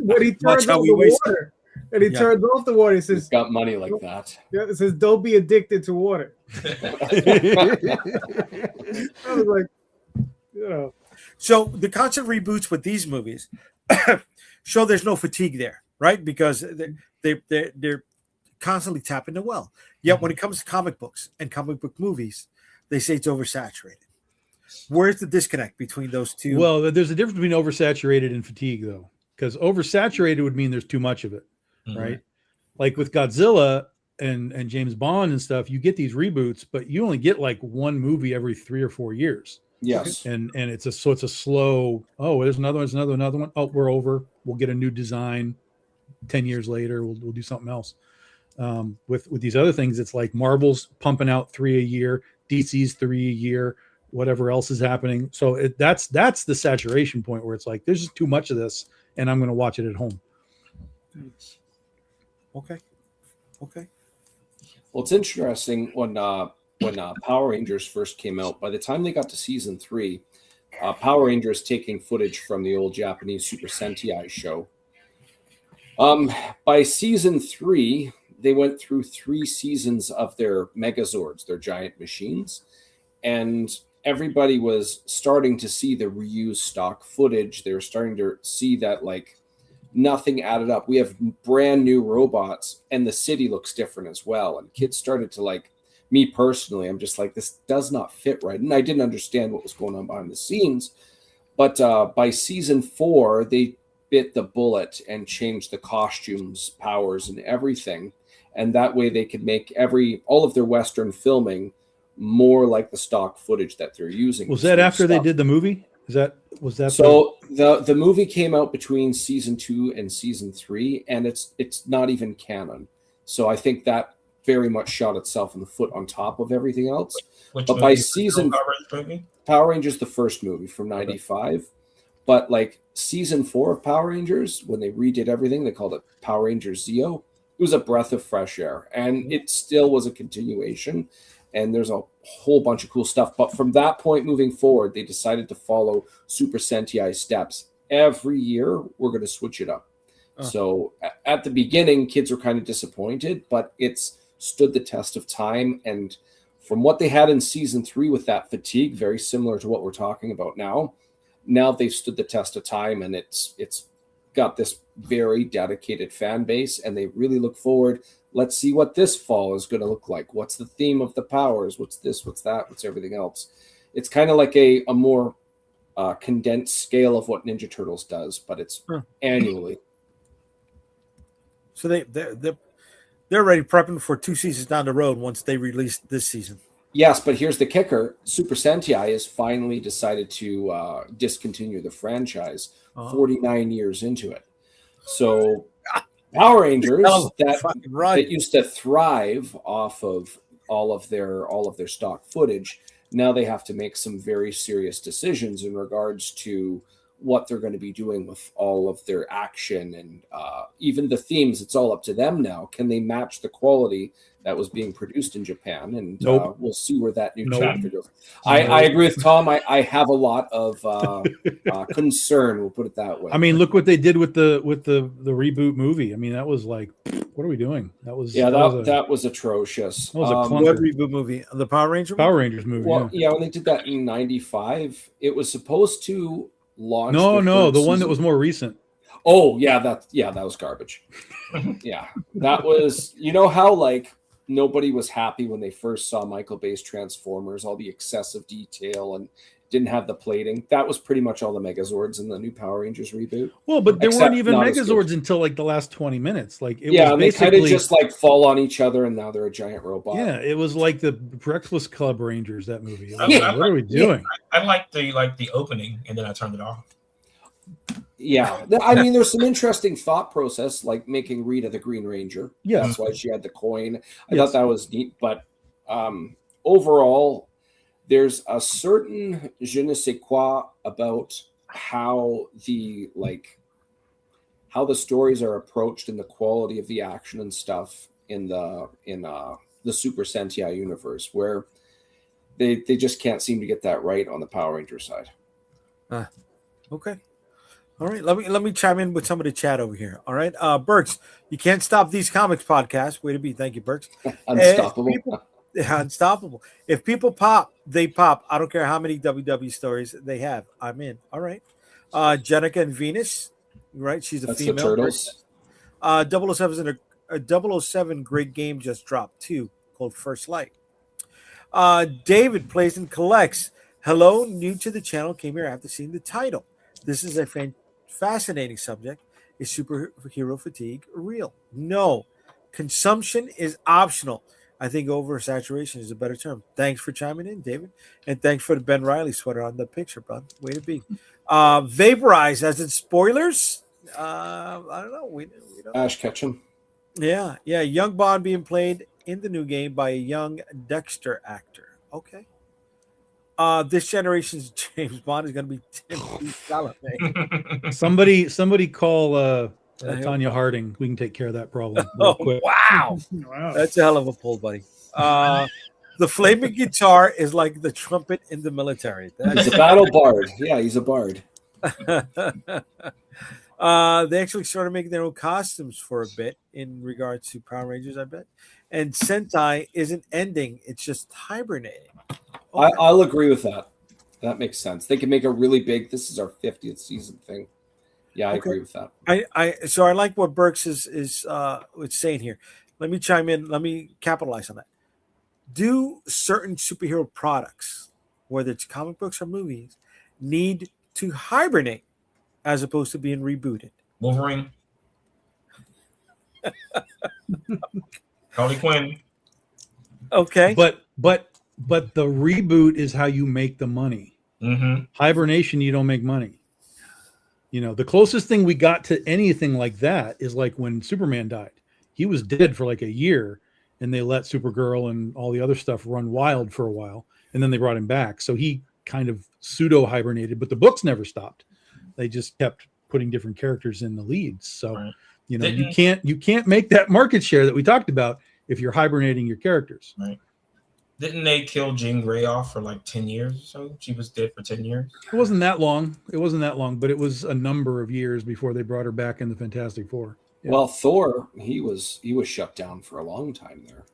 Speaker 3: when he
Speaker 1: Watch
Speaker 3: turns
Speaker 1: how
Speaker 3: off
Speaker 1: we
Speaker 3: the
Speaker 1: waste
Speaker 3: water, and he
Speaker 1: Yeah.
Speaker 3: turns off the water, he
Speaker 5: He's
Speaker 3: says,
Speaker 5: got money like that.
Speaker 3: it says, "Don't be addicted to water." I was like, you know,
Speaker 1: So the constant reboots with these movies show there's no fatigue there, right? Because they're constantly tapping the well. Yet when it comes to comic books and comic book movies, they say it's oversaturated. Where's the disconnect between those two?
Speaker 2: Well, there's a difference between oversaturated and fatigue, though, because oversaturated would mean there's too much of it, right? Like with Godzilla and James Bond and stuff, you get these reboots, but you only get like one movie every 3 or 4 years.
Speaker 5: Yes.
Speaker 2: And it's a slow, oh, there's another one. Oh, we're over. We'll get a new design 10 years later. We'll do something else. With these other things, it's like Marvel's pumping out 3 a year, DC's 3 a year, whatever else is happening. So that's the saturation point where it's like there's just too much of this, and I'm going to watch it at home.
Speaker 1: Okay.
Speaker 5: Well, it's interesting when Power Rangers first came out. By the time they got to season 3, Power Rangers taking footage from the old Japanese Super Sentai show. By season 3, they went through 3 seasons of their Megazords, their giant machines, and everybody was starting to see the reused stock footage. They were starting to see that like nothing added up. We have brand new robots, and the city looks different as well. And kids started to like, me personally, I'm just like, this does not fit right. And I didn't understand what was going on behind the scenes. But by season 4, they bit the bullet and changed the costumes, powers, and everything. And that way they could make all of their Western filming more like the stock footage that they're using.
Speaker 2: Was that after they did the movie? Was that
Speaker 5: so the movie came out between season 2 and season 3, and it's not even canon. So I think that very much shot itself in the foot on top of everything else. But by season Power Rangers, the first movie from '95, but like season 4 of Power Rangers, when they redid everything, they called it Power Rangers Zeo. It was a breath of fresh air, and it still was a continuation. And there's a whole bunch of cool stuff. But from that point moving forward, they decided to follow Super Sentai steps. Every year, we're going to switch it up. So at the beginning, kids were kind of disappointed, but it's stood the test of time. And from what they had in season 3 with that fatigue, very similar to what we're talking about now they've stood the test of time, and it's got this very dedicated fan base, and they really look forward. Let's see what this fall is going to look like. What's the theme of the powers? What's this? What's that? What's everything else? It's kind of like a more condensed scale of what Ninja Turtles does, but it's annually.
Speaker 1: So they're already prepping for 2 seasons down the road once they release this season.
Speaker 5: Yes, but here's the kicker. Super Sentai has finally decided to discontinue the franchise 49 years into it. So Power Rangers that used to thrive off of all of their stock footage, now they have to make some very serious decisions in regards to what they're going to be doing with all of their action and even the themes. It's all up to them now. Can they match the quality that was being produced in Japan? And we'll see where that new chapter goes. I agree with Tom. I have a lot of concern. We'll put it that way.
Speaker 2: I mean, look what they did with the reboot movie. I mean, that was like, what are we doing? That was
Speaker 5: atrocious.
Speaker 2: That was a
Speaker 1: what reboot movie? The Power Rangers
Speaker 2: movie.
Speaker 5: Well, yeah, when they did that in '95, it was supposed to launch.
Speaker 2: The one that was more recent.
Speaker 5: Oh yeah, that was garbage. Yeah, that was. You know how like nobody was happy when they first saw Michael Bay's Transformers, all the excessive detail and didn't have the plating. That was pretty much all the Megazords in the new Power Rangers reboot.
Speaker 2: Well, but there weren't even Megazords until like the last 20 minutes. Like it was
Speaker 5: and they kind of just like fall on each other, and now they're a giant robot.
Speaker 2: Yeah, it was like the Breakfast Club Rangers, that movie. Like, what are we doing?
Speaker 4: I liked the opening, and then I turned it off.
Speaker 5: Yeah, I mean, there's some interesting thought process, like making Rita the Green Ranger.
Speaker 2: Yeah,
Speaker 5: that's why she had the coin. I thought that was neat, but overall, there's a certain je ne sais quoi about how the stories are approached and the quality of the action and stuff in the Super Sentai universe, where they just can't seem to get that right on the Power Ranger side.
Speaker 1: Okay. All right. Let me chime in with some of the chat over here. All right. Burks, you can't stop these comics podcasts. Way to be. Thank you, Burks.
Speaker 5: Unstoppable.
Speaker 1: Unstoppable. If people pop, they pop. I don't care how many WW stories they have. I'm in. All right. Jenica and Venus, right? She's a
Speaker 5: That's
Speaker 1: female.
Speaker 5: the Turtles.
Speaker 1: 007 great game just dropped too, called First Light. David plays and collects. Hello, new to the channel. Came here after seeing the title. This is a fascinating subject. Is superhero fatigue real? No. Consumption is optional. I think oversaturation is a better term. Thanks for chiming in, David. And thanks for the Ben Riley sweater on the picture, bud. Way to be. Vaporize, as in spoilers? I don't know. We don't.
Speaker 5: Ash Ketchum.
Speaker 1: Yeah. Young Bond being played in the new game by a young Dexter actor. Okay. This generation's James Bond is going to be Timothy Chalamet.
Speaker 2: Somebody call Tanya Harding. We can take care of that problem real quick.
Speaker 1: Wow. That's a hell of a pull, buddy. The flaming guitar is like the trumpet in the military.
Speaker 5: He's a battle bard. Yeah, he's a bard.
Speaker 1: They actually started making their own costumes for a bit in regards to Power Rangers, I bet. And Sentai isn't ending; it's just hibernating. Okay.
Speaker 5: I'll agree with that. That makes sense. They can make a really big. This is our 50th season thing. Yeah, I agree with that.
Speaker 1: So I like what Burks is saying here. Let me chime in. Let me capitalize on that. Do certain superhero products, whether it's comic books or movies, need to hibernate as opposed to being rebooted?
Speaker 4: Wolverine. Harley Quinn.
Speaker 1: Okay.
Speaker 2: But the reboot is how you make the money.
Speaker 4: Mm-hmm.
Speaker 2: Hibernation, you don't make money. You know, the closest thing we got to anything like that is like when Superman died. He was dead for like a year, and they let Supergirl and all the other stuff run wild for a while, and then they brought him back. So he kind of pseudo hibernated, but the books never stopped. They just kept putting different characters in the leads. So,
Speaker 4: right.
Speaker 2: You know, you can't make that market share that we talked about if you're hibernating your characters.
Speaker 4: Right. Didn't they kill Jean Grey off for like 10 years or so? She was dead for 10 years.
Speaker 2: It wasn't that long, but it was a number of years before they brought her back in the Fantastic Four. Yeah.
Speaker 5: Well, Thor, he was shut down for a long time there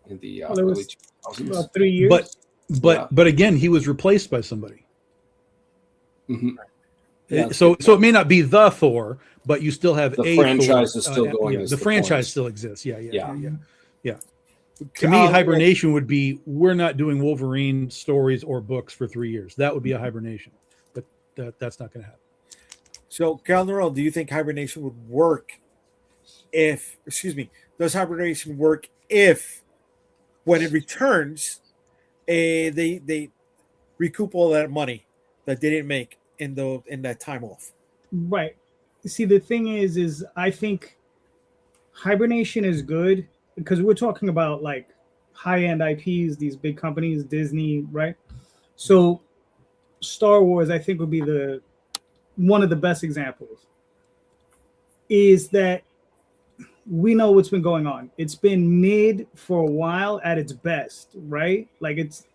Speaker 5: in the early 2000s.
Speaker 3: About 3 years.
Speaker 2: But again, he was replaced by somebody.
Speaker 5: Mm-hmm.
Speaker 2: Yeah, so it may not be the Thor, but you still have
Speaker 5: the
Speaker 2: a
Speaker 5: franchise
Speaker 2: Thor,
Speaker 5: is still going.
Speaker 2: Yeah, the franchise still exists. Yeah. To me,
Speaker 1: I'll-
Speaker 2: hibernation would be we're not doing Wolverine stories or books for 3 years. That would be a hibernation, but that's not going to happen.
Speaker 1: So, Calderon, do you think hibernation would work does hibernation work if when it returns, they recoup all that money that they didn't make in that time off?
Speaker 3: Right. See, the thing is I think hibernation is good because we're talking about like high-end IPs, these big companies, Disney, right? So Star Wars, I think, would be one of the best examples. Is that we know what's been going on. It's been mid for a while at its best, right? Like it's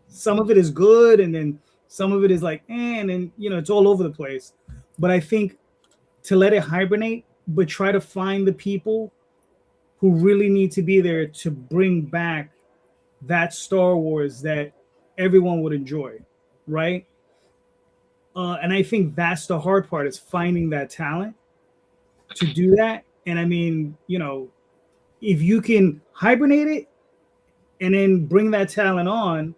Speaker 3: some of it is good, and then some of it is like, and then it's all over the place. But I think to let it hibernate, but try to find the people who really need to be there to bring back that Star Wars that everyone would enjoy, right? And I think that's the hard part, is finding that talent to do that. And I mean, if you can hibernate it and then bring that talent on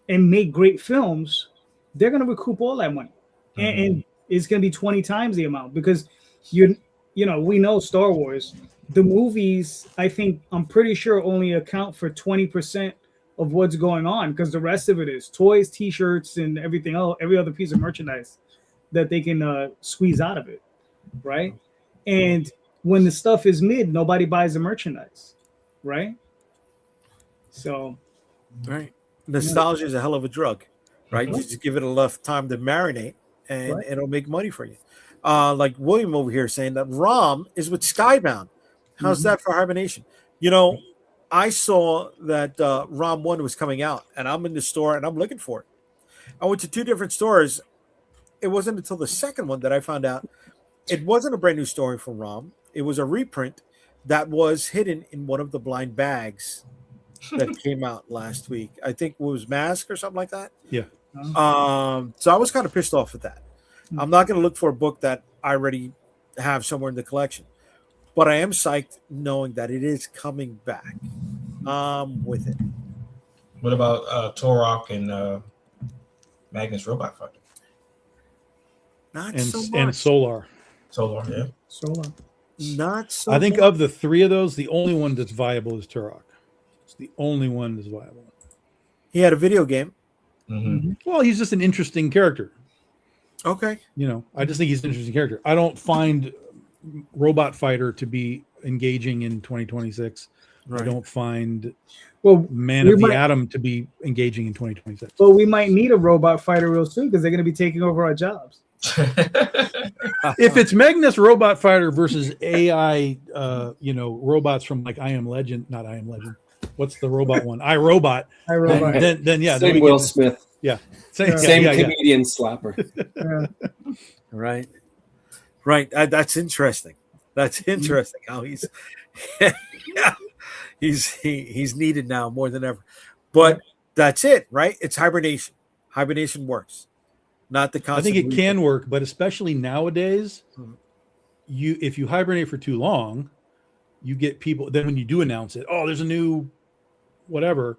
Speaker 3: and make great films, they're going to recoup all that money. Mm-hmm. And it's going to be 20 times the amount, because we know Star Wars, the movies, I'm pretty sure only account for 20% of what's going on, because the rest of it is toys, t-shirts, and everything else, every other piece of merchandise that they can squeeze out of it, right? And when the stuff is mid, nobody buys the merchandise, right? So,
Speaker 1: right, nostalgia is a hell of a drug, right?
Speaker 3: Mm-hmm.
Speaker 1: You just give it enough time to marinate, and
Speaker 3: Right.
Speaker 1: it'll make money for you. Like William over here saying that ROM is with Skybound. How's that for hibernation? You know, I saw that ROM 1 was coming out, and I'm in the store and I'm looking for it. I went to 2 different stores. It wasn't until the second one that I found out it wasn't a brand new story from ROM. It was a reprint that was hidden in one of the blind bags that came out last week. I think it was Mask or something like that.
Speaker 2: Yeah.
Speaker 1: So I was kind of pissed off at that. I'm not going to look for a book that I already have somewhere in the collection, but I am psyched knowing that it is coming back. With it.
Speaker 4: What about Torok and Magnus Robot Fighter?
Speaker 1: Not
Speaker 2: And
Speaker 1: so much.
Speaker 2: and Solar.
Speaker 4: Solar, yeah.
Speaker 3: Solar.
Speaker 1: Not so.
Speaker 2: I think
Speaker 1: much.
Speaker 2: of the 3 of those, the only one that's viable is Turok. It's the only one that's viable.
Speaker 1: He had a video game.
Speaker 4: Mm-hmm.
Speaker 2: Well, he's just an interesting character.
Speaker 1: Okay.
Speaker 2: You know, I just think he's an interesting character. I don't find Robot Fighter to be engaging in 2026.
Speaker 1: Right.
Speaker 2: I don't find
Speaker 3: Well,
Speaker 2: Man of the Atom to be engaging in 2026.
Speaker 3: well, we might need a robot fighter real soon because they're going to be taking over our jobs.
Speaker 2: If it's Magnus Robot Fighter versus AI, robots from like I Am Legend, not I Am Legend. What's the robot one? iRobot.
Speaker 3: I robot.
Speaker 2: Then yeah,
Speaker 5: Same
Speaker 2: then
Speaker 5: Will Smith,
Speaker 2: Same
Speaker 5: comedian slapper.
Speaker 1: Right. That's interesting. That's interesting how he's he's needed now more than ever. But that's it, right? It's hibernation. Hibernation works. Not the
Speaker 2: I
Speaker 1: constant.
Speaker 2: think it can work, but especially nowadays, if you hibernate for too long, you get people. Then when you do announce it, oh, there's a new whatever,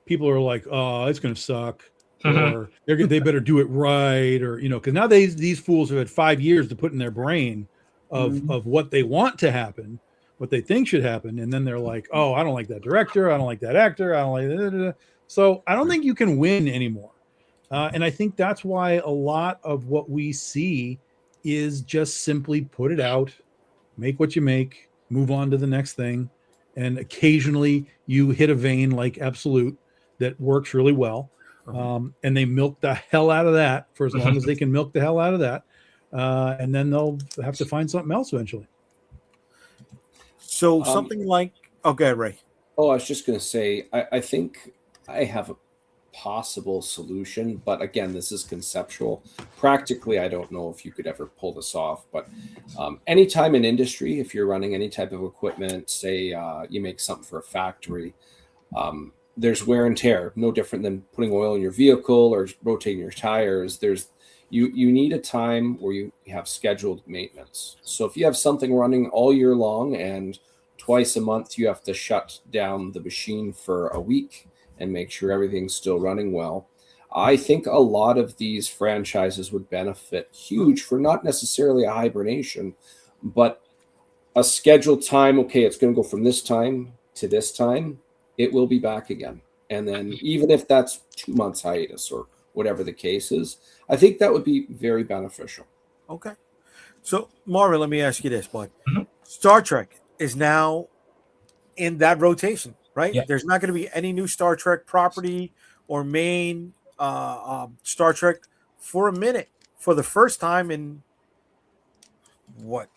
Speaker 2: people are like, oh, it's going to suck, or they better do it right, or because nowadays these fools have had 5 years to put in their brain of what they want to happen, what they think should happen, and then they're like, oh, I don't like that director, I don't like that actor, I don't like that. So I don't think you can win anymore. And I think that's why a lot of what we see is just simply put it out, make what you make, move on to the next thing. And occasionally you hit a vein like Absolute that works really well. And they milk the hell out of that for as long as they can milk the hell out of that. And then they'll have to find something else eventually.
Speaker 1: So something like, okay, Ray.
Speaker 5: Oh, I was just going to say, I think I have a possible solution, but again, this is conceptual. Practically, I don't know if you could ever pull this off, but anytime in industry, if you're running any type of equipment, say you make something for a factory, there's wear and tear, no different than putting oil in your vehicle or rotating your tires. You need a time where you have scheduled maintenance. So if you have something running all year long and twice a month you have to shut down the machine for a week and make sure everything's still running well, I think a lot of these franchises would benefit huge for not necessarily a hibernation, but a scheduled time. Okay, it's going to go from this time to this time. It will be back again. And then even if that's 2 months hiatus or whatever the case is, I think that would be very beneficial.
Speaker 1: Okay. So, Marvin, let me ask you this, bud. Star Trek is now in that rotation, right?
Speaker 4: Yeah.
Speaker 1: There's not going to be any new Star Trek property or main Star Trek for a minute, for the first time in what?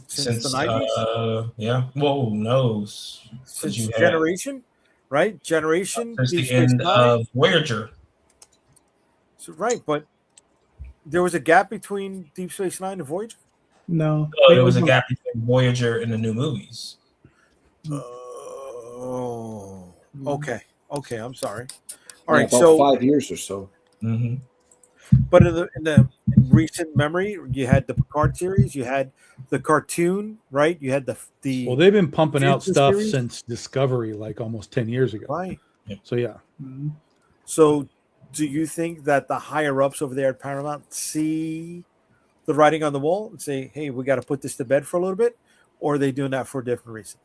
Speaker 1: Since the 90s?
Speaker 4: Yeah. Whoa, knows.
Speaker 1: Since Generation, right? Generation.
Speaker 4: Since
Speaker 1: Deep
Speaker 4: the end
Speaker 1: Space Nine.
Speaker 4: of Voyager.
Speaker 1: So, right, but there was a gap between Deep Space Nine and Voyager?
Speaker 3: No.
Speaker 4: There was a gap between Voyager and the new movies.
Speaker 1: Oh, okay. Okay, I'm sorry. All right,
Speaker 5: about
Speaker 1: so
Speaker 5: 5 years or so.
Speaker 4: Mm-hmm.
Speaker 1: But in the recent memory, you had the Picard series, you had the cartoon, right? You had the
Speaker 2: Well, they've been pumping out
Speaker 1: Future
Speaker 2: stuff
Speaker 1: series?
Speaker 2: since Discovery, like almost 10 years ago.
Speaker 1: right.
Speaker 2: So yeah,
Speaker 1: So, do you think that the higher ups over there at Paramount see the writing on the wall and say, "Hey, we got to put this to bed for a little bit," or are they doing that for a different reason?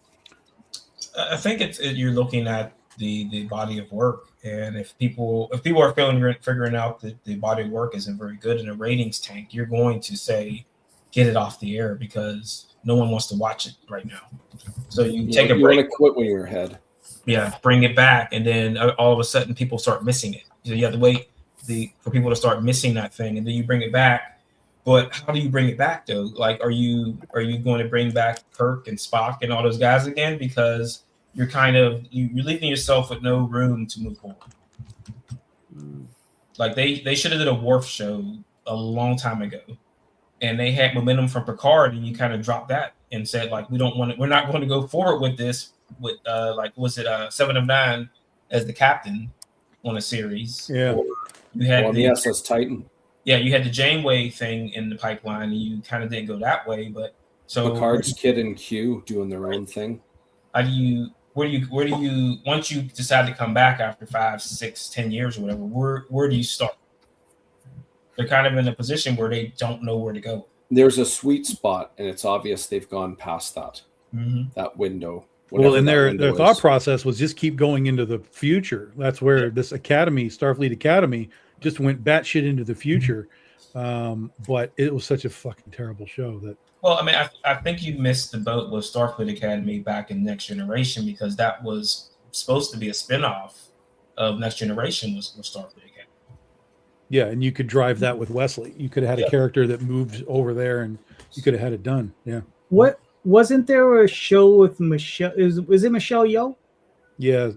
Speaker 4: I think you're looking at the body of work, and if people are figuring out that the body of work isn't very good in a ratings tank, you're going to say get it off the air because no one wants to watch it right now. So you take a break.
Speaker 5: You want to quit when you're ahead.
Speaker 4: Yeah, bring it back, and then all of a sudden people start missing it. So you have to wait for people to start missing that thing, and then you bring it back. But how do you bring it back though? Like, are you going to bring back Kirk and Spock and all those guys again? Because you're you're leaving yourself with no room to move forward. Like they should have did a Worf show a long time ago, and they had momentum from Picard, and you kind of dropped that and said like we're not going to go forward with this with was it 7 of 9 as the captain on a series?
Speaker 2: Yeah,
Speaker 4: or you had
Speaker 5: the SS Titan.
Speaker 4: Yeah, you had the Janeway thing in the pipeline, and you kind of didn't go that way. But so
Speaker 5: Picard's Kid and Q doing their own thing.
Speaker 4: How do you? Where do you? Once you decide to come back after 5, 6, 10 years or whatever, where do you start? They're kind of in a position where they don't know where to go.
Speaker 5: There's a sweet spot, and it's obvious they've gone past that that window.
Speaker 2: Well, and their thought process was just keep going into the future. That's where this academy, Starfleet Academy, just went batshit into the future. But it was such a fucking terrible show that.
Speaker 4: Well, I mean, I think you missed the boat with Starfleet Academy back in Next Generation, because that was supposed to be a spinoff of Next Generation was Starfleet Academy.
Speaker 2: Yeah, and you could drive that with Wesley. You could have had a character that moved over there, and you could have had it done. Yeah.
Speaker 3: What wasn't there a show with Michelle? Was it Michelle Yeoh?
Speaker 2: Yeah.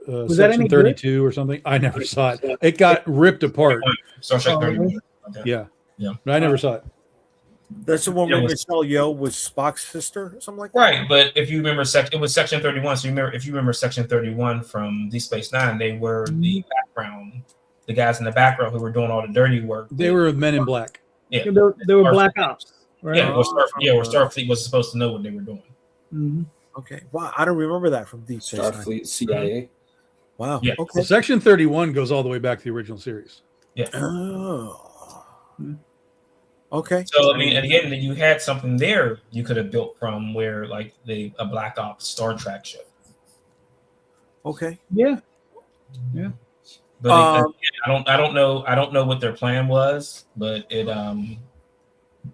Speaker 3: Was
Speaker 2: Section 32 or something? I never saw it. It got ripped apart.
Speaker 4: Star Trek 31.
Speaker 2: Yeah.
Speaker 4: Yeah.
Speaker 2: But I never saw it.
Speaker 1: That's the one where Michelle Yeoh was Spock's sister or something like that?
Speaker 4: Right, but if you remember, it was Section 31. So if you remember Section 31 from Deep Space Nine, they were the background, the guys in the background who were doing all the dirty work.
Speaker 2: They were Men in Black.
Speaker 3: Yeah, they were Black Ops. Right?
Speaker 4: Yeah, where Starfleet was supposed to know what they were doing.
Speaker 3: Mm-hmm.
Speaker 1: Okay, wow, I don't remember that from Deep Space Nine.
Speaker 5: Starfleet CIA.
Speaker 1: Wow.
Speaker 4: Yeah.
Speaker 1: Okay.
Speaker 2: So Section 31 goes all the way back to the original series.
Speaker 4: Yeah.
Speaker 1: Oh. Okay.
Speaker 4: So I mean, and again, you had something there you could have built from, where like a Black Ops Star Trek show.
Speaker 1: Okay.
Speaker 3: Yeah.
Speaker 4: But I don't know what their plan was, but it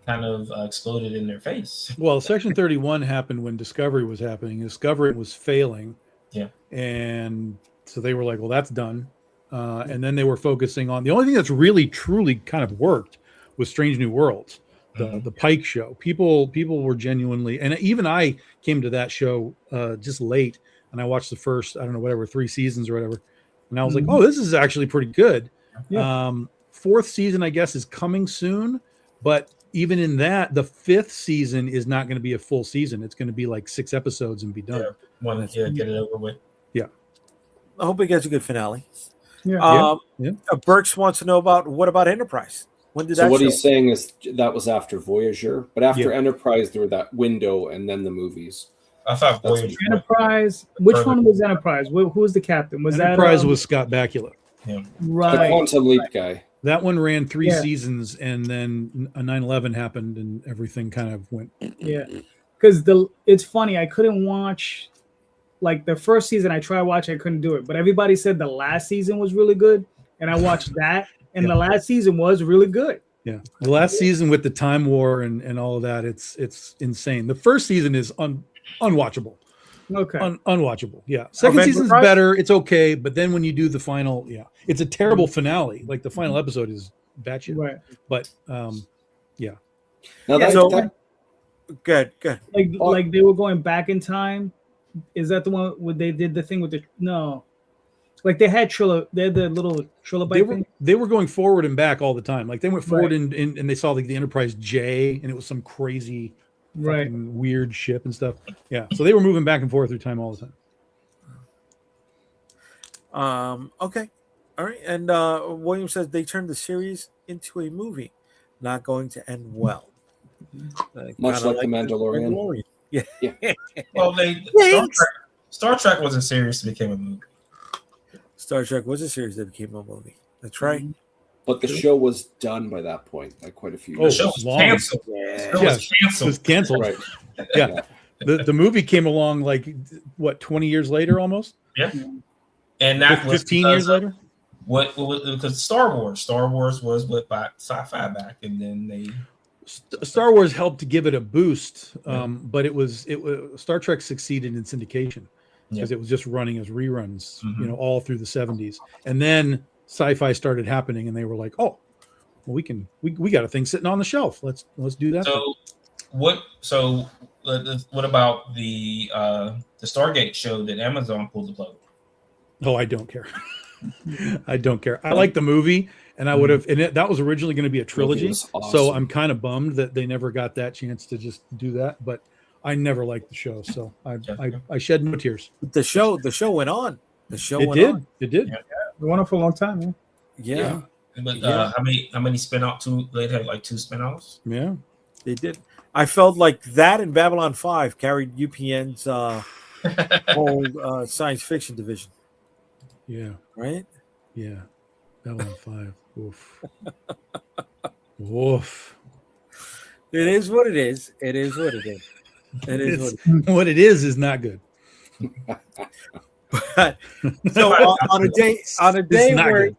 Speaker 4: kind of exploded in their face.
Speaker 2: Well, Section 31 happened when Discovery was happening. Discovery was failing.
Speaker 4: Yeah.
Speaker 2: And so they were like, well, that's done. And then they were focusing on the only thing that's really, truly kind of worked was Strange New Worlds, the Pike show. People were genuinely, and even I came to that show just late, and I watched the first, 3 seasons or whatever. And I was like, oh, this is actually pretty good. Yeah. 4th season, I guess, is coming soon. But even in that, the 5th season is not going to be a full season. It's going to be like 6 episodes and be done.
Speaker 4: Get it over with.
Speaker 2: Yeah.
Speaker 1: I hope it gets a good finale.
Speaker 3: Yeah.
Speaker 1: Burks wants to know what about Enterprise? When did
Speaker 5: So
Speaker 1: that
Speaker 5: what
Speaker 1: show?
Speaker 5: he's saying is that was after Voyager, but after Enterprise, there were that window and then the movies.
Speaker 4: I thought Voyager.
Speaker 3: Enterprise. Which one was Enterprise? Who was the captain? Was
Speaker 2: Enterprise was Scott Bakula.
Speaker 4: Yeah.
Speaker 5: The Quantum Leap guy.
Speaker 2: That one ran 3 seasons, and then a 9/11 happened, and everything kind of went.
Speaker 3: Yeah, because it's funny. I couldn't watch like the first season. I tried watching, I couldn't do it. But everybody said the last season was really good, and I watched that, and the last season was really good.
Speaker 2: Yeah, the last season with the Time War and all of that, it's insane. The first season is unwatchable.
Speaker 3: Okay.
Speaker 2: Unwatchable. Yeah. Second season's better. It's okay. But then when you do the final, it's a terrible finale. Like the final episode is batshit.
Speaker 3: Right.
Speaker 2: But yeah.
Speaker 5: Now
Speaker 1: Good.
Speaker 3: Like they were going back in time. Is that the one where they did the thing with like they had the little trilobite thing?
Speaker 2: They were going forward and back all the time. Like they went forward and they saw like the Enterprise J, and it was some crazy weird ship and stuff. Yeah. So they were moving back and forth through time all the time.
Speaker 1: Okay. All right. And William says they turned the series into a movie, not going to end well.
Speaker 5: Much like The Mandalorian.
Speaker 1: Yeah.
Speaker 4: Well, Star Trek wasn't serious; it became a movie.
Speaker 1: Star Trek was a series that became a movie. That's right.
Speaker 5: But the show was done by that point, like quite a few
Speaker 4: The
Speaker 5: years.
Speaker 4: show was canceled.
Speaker 2: It was canceled.
Speaker 5: Right.
Speaker 2: Yeah. The movie came along like 20 years later almost?
Speaker 4: Yeah. And that was
Speaker 2: 15 years later?
Speaker 4: Because Star Wars was what sci-fi back, and then
Speaker 2: Star Wars helped to give it a boost, but it was Star Trek succeeded in syndication because it was just running as reruns, all through the 70s, and then sci-fi started happening, and they were like, "Oh, well, we got a thing sitting on the shelf. Let's do that."
Speaker 4: So what about the Stargate show that Amazon pulled the plug?
Speaker 2: Oh, I don't care. I don't care. I like the movie, and I would have. And that was originally going to be a trilogy,
Speaker 5: was awesome.
Speaker 2: so I'm kind of bummed that they never got that chance to just do that. But I never liked the show, so I shed no tears.
Speaker 1: The show went on. The show
Speaker 2: It
Speaker 1: went
Speaker 2: did.
Speaker 1: on.
Speaker 2: It did.
Speaker 4: Yeah.
Speaker 3: We went on for a long time. Yeah.
Speaker 1: Yeah,
Speaker 4: But
Speaker 1: Yeah.
Speaker 4: how many spin-off? They had like 2 spin-offs.
Speaker 2: Yeah.
Speaker 1: they did. I felt like that and Babylon 5 carried UPN's whole science fiction division,
Speaker 2: Yeah.
Speaker 1: right?
Speaker 2: Yeah. Babylon 5. Oof. Oof.
Speaker 1: It is what it is. It is what it is. It is what it is.
Speaker 2: What it is not good.
Speaker 1: But, so on a day
Speaker 2: It's not
Speaker 1: where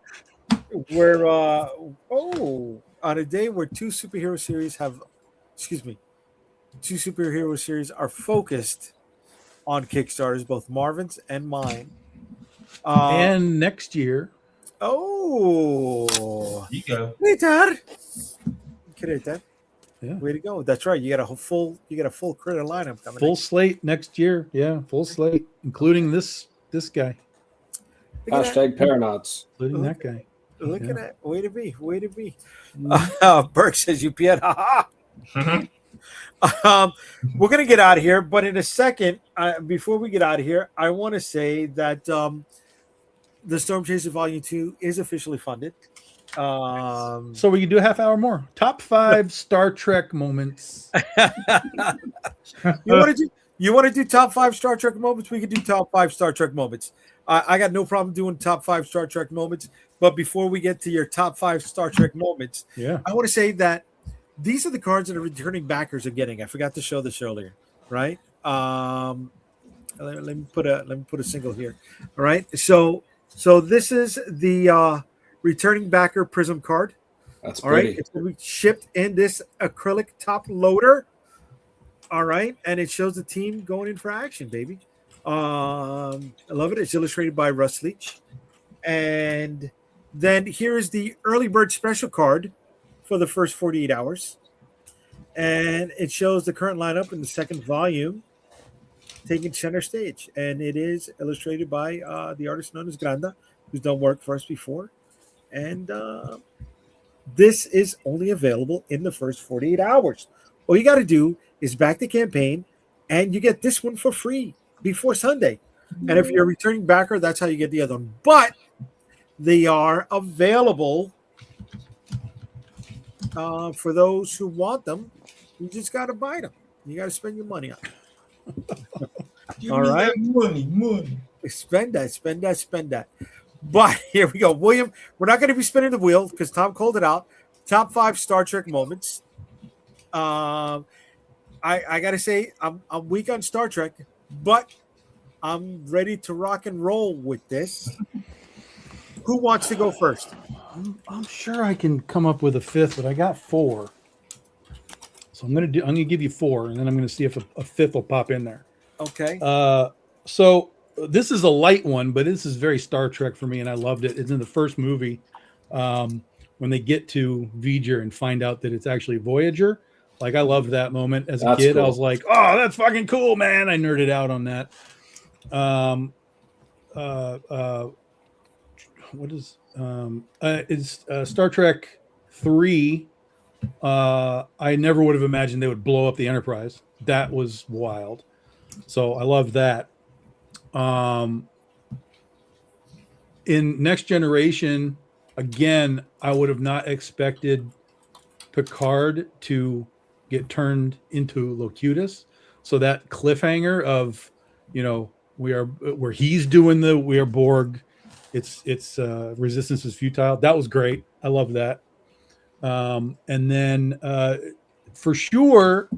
Speaker 2: good.
Speaker 1: on a day where two superhero series are focused on Kickstarters, both Marvin's and mine.
Speaker 2: And next year,
Speaker 1: Oh,
Speaker 4: You go.
Speaker 1: Ritar. Ritar.
Speaker 2: Yeah.
Speaker 1: Way to go. That's right. You got a full critter lineup coming.
Speaker 2: full slate next year. Yeah, full slate, including this guy,
Speaker 1: Look at that.
Speaker 5: Paranauts.
Speaker 2: including that guy.
Speaker 1: Look
Speaker 2: Yeah.
Speaker 1: at that. Way to be. Way to be.
Speaker 2: Mm.
Speaker 1: Burke says UPN. Ha
Speaker 4: Mhm.
Speaker 1: ha. We're going to get out of here, but in a second, before we get out of here, I want to say that the Storm Chaser Volume 2 is officially funded.
Speaker 2: So we can do a half hour more. Top 5 Star Trek moments.
Speaker 1: You want to do top 5 Star Trek moments? We can do top 5 Star Trek moments. I got no problem doing top 5 Star Trek moments. But before we get to your top 5 Star Trek moments,
Speaker 2: Yeah.
Speaker 1: I want to say that these are the cards that the returning backers are getting. I forgot to show this earlier, right? Let me put a single here. All right. So this is the returning backer Prism card.
Speaker 5: That's
Speaker 1: All right.
Speaker 5: pretty.
Speaker 1: It's going to be shipped in this acrylic top loader. All right. And it shows the team going in for action, baby. I love it. It's illustrated by Russ Leach. And then here is the early bird special card for the first 48 hours. And it shows the current lineup in the second volume taking center stage. And it is illustrated by the artist known as Granda, who's done work for us before. And this is only available in the first 48 hours. All you got to do is back the campaign, and you get this one for free before Sunday. And if you're a returning backer, that's how you get the other one. But they are available for those who want them. You just got to buy them. You got to spend your money on them. All right.
Speaker 4: Money.
Speaker 1: Spend that. But here we go. William, we're not going to be spinning the wheel because Tom called it out. Top 5 Star Trek moments. I got to say, I'm weak on Star Trek, but I'm ready to rock and roll with this. Who wants to go first?
Speaker 2: I'm sure I can come up with a 5th, but I got 4. So I'm gonna give you 4, and then I'm gonna see if a 5th will pop in there.
Speaker 1: Okay.
Speaker 2: So this is a light one, but this is very Star Trek for me, and I loved it. It's in the first movie when they get to V'ger and find out that it's actually Voyager. Like, I loved that moment as a
Speaker 5: That's
Speaker 2: kid.
Speaker 5: cool.
Speaker 2: I was like, "Oh, that's fucking cool, man!" I nerded out on that. What is it's Star Trek 3. I never would have imagined they would blow up the Enterprise. That was wild. So I love that. In Next Generation, again, I would have not expected Picard to get turned into Locutus. So that cliffhanger of, where he's doing we are Borg. It's resistance is futile. That was great. I love that. And then for sure,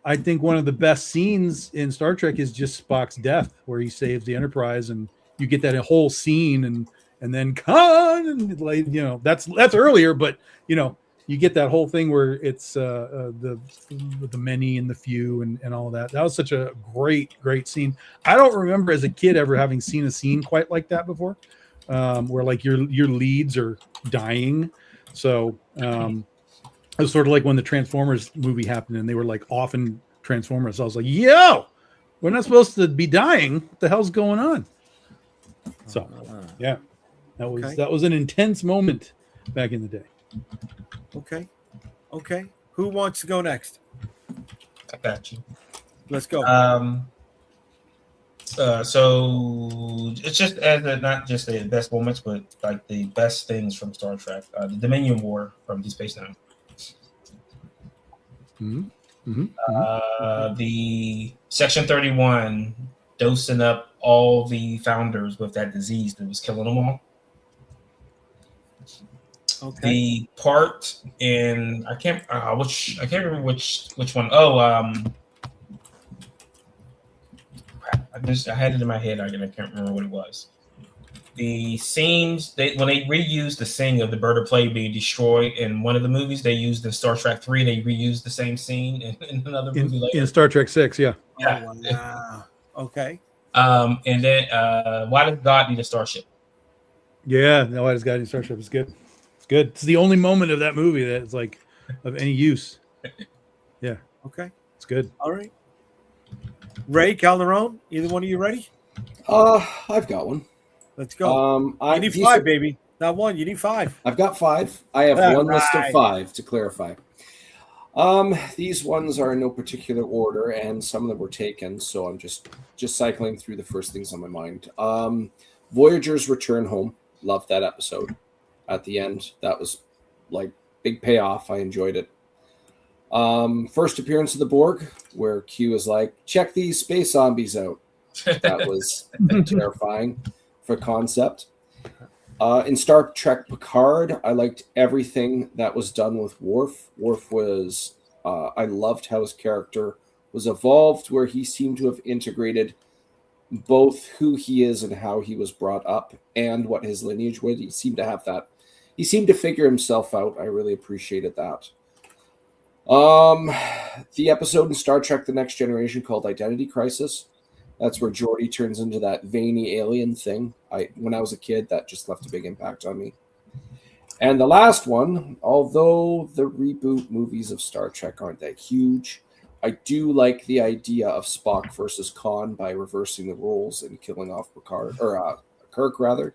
Speaker 2: I think one of the best scenes in Star Trek is just Spock's death, where he saves the Enterprise, and you get that whole scene, and then Khan, and that's earlier, but you get that whole thing where it's the many and the few and all that. That was such a great scene. I don't remember as a kid ever having seen a scene quite like that before. where like your leads are dying. So it was sort of like when the Transformers movie happened and they were like often Transformers. I was like, yo, we're not supposed to be dying. What the hell's going on? So yeah, that was an intense moment back in the day.
Speaker 1: Okay. Who wants to go next?
Speaker 4: I got you.
Speaker 1: Let's go.
Speaker 4: So it's just not just the best moments, but like the best things from Star Trek. The Dominion War from Deep Space Nine. The Section 31 dosing up all the founders with that disease that was killing them all.
Speaker 1: Okay.
Speaker 4: The part in I can't remember which one. Oh, I had it in my head. I can't remember what it was. The scenes when they reused the scene of the bird of prey being destroyed in one of the movies, they used in Star Trek 3. They reused the same scene in another movie later.
Speaker 2: In Star Trek 6, yeah.
Speaker 4: Yeah.
Speaker 1: Oh, wow. Okay.
Speaker 4: And then why does God need a starship?
Speaker 2: Yeah, no, why does God need a starship? It's good. It's good. It's the only moment of that movie that is like of any use. Yeah.
Speaker 1: Okay.
Speaker 2: It's good.
Speaker 1: All right. Ray, Calderon, either one of you ready?
Speaker 5: I've got one.
Speaker 1: Let's go. You need 5, baby. Not 1. You need 5.
Speaker 5: I've got 5. I have
Speaker 1: All
Speaker 5: one
Speaker 1: right.
Speaker 5: list of 5 to clarify. These ones are in no particular order, and some of them were taken, so I'm just cycling through the first things on my mind. Voyager's Return Home. Loved that episode. At the end, that was like big payoff. I enjoyed it. First appearance of the Borg, where Q is like, check these space zombies out. That was terrifying for concept. In Star Trek Picard, I liked everything that was done with Worf. Worf was, I loved how his character was evolved, where he seemed to have integrated both who he is and how he was brought up and what his lineage was. He seemed to have that. He seemed to figure himself out. I really appreciated that. The episode in Star Trek The Next Generation called Identity Crisis. That's where Geordi turns into that veiny alien thing. When I was a kid, that just left a big impact on me. And the last one, although the reboot movies of Star Trek aren't that huge, I do like the idea of Spock versus Khan by reversing the roles and killing off Kirk, rather.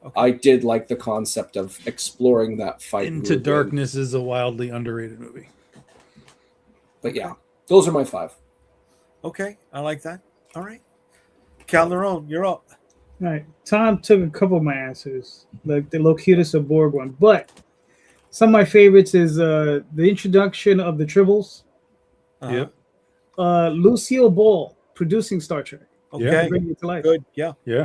Speaker 5: Okay. I did like the concept of exploring that fight.
Speaker 2: Into Darkness is a wildly underrated movie.
Speaker 5: But yeah, those are my 5.
Speaker 1: Okay, I like that. All right. Calderon, you're up.
Speaker 3: All right. Tom took a couple of my answers, like the Locutus of Borg one. But some of my favorites is the introduction of the Tribbles.
Speaker 2: Yep.
Speaker 3: Lucille Ball producing Star Trek.
Speaker 1: Okay.
Speaker 3: Bring it to life.
Speaker 1: Good. Yeah.
Speaker 2: Yeah.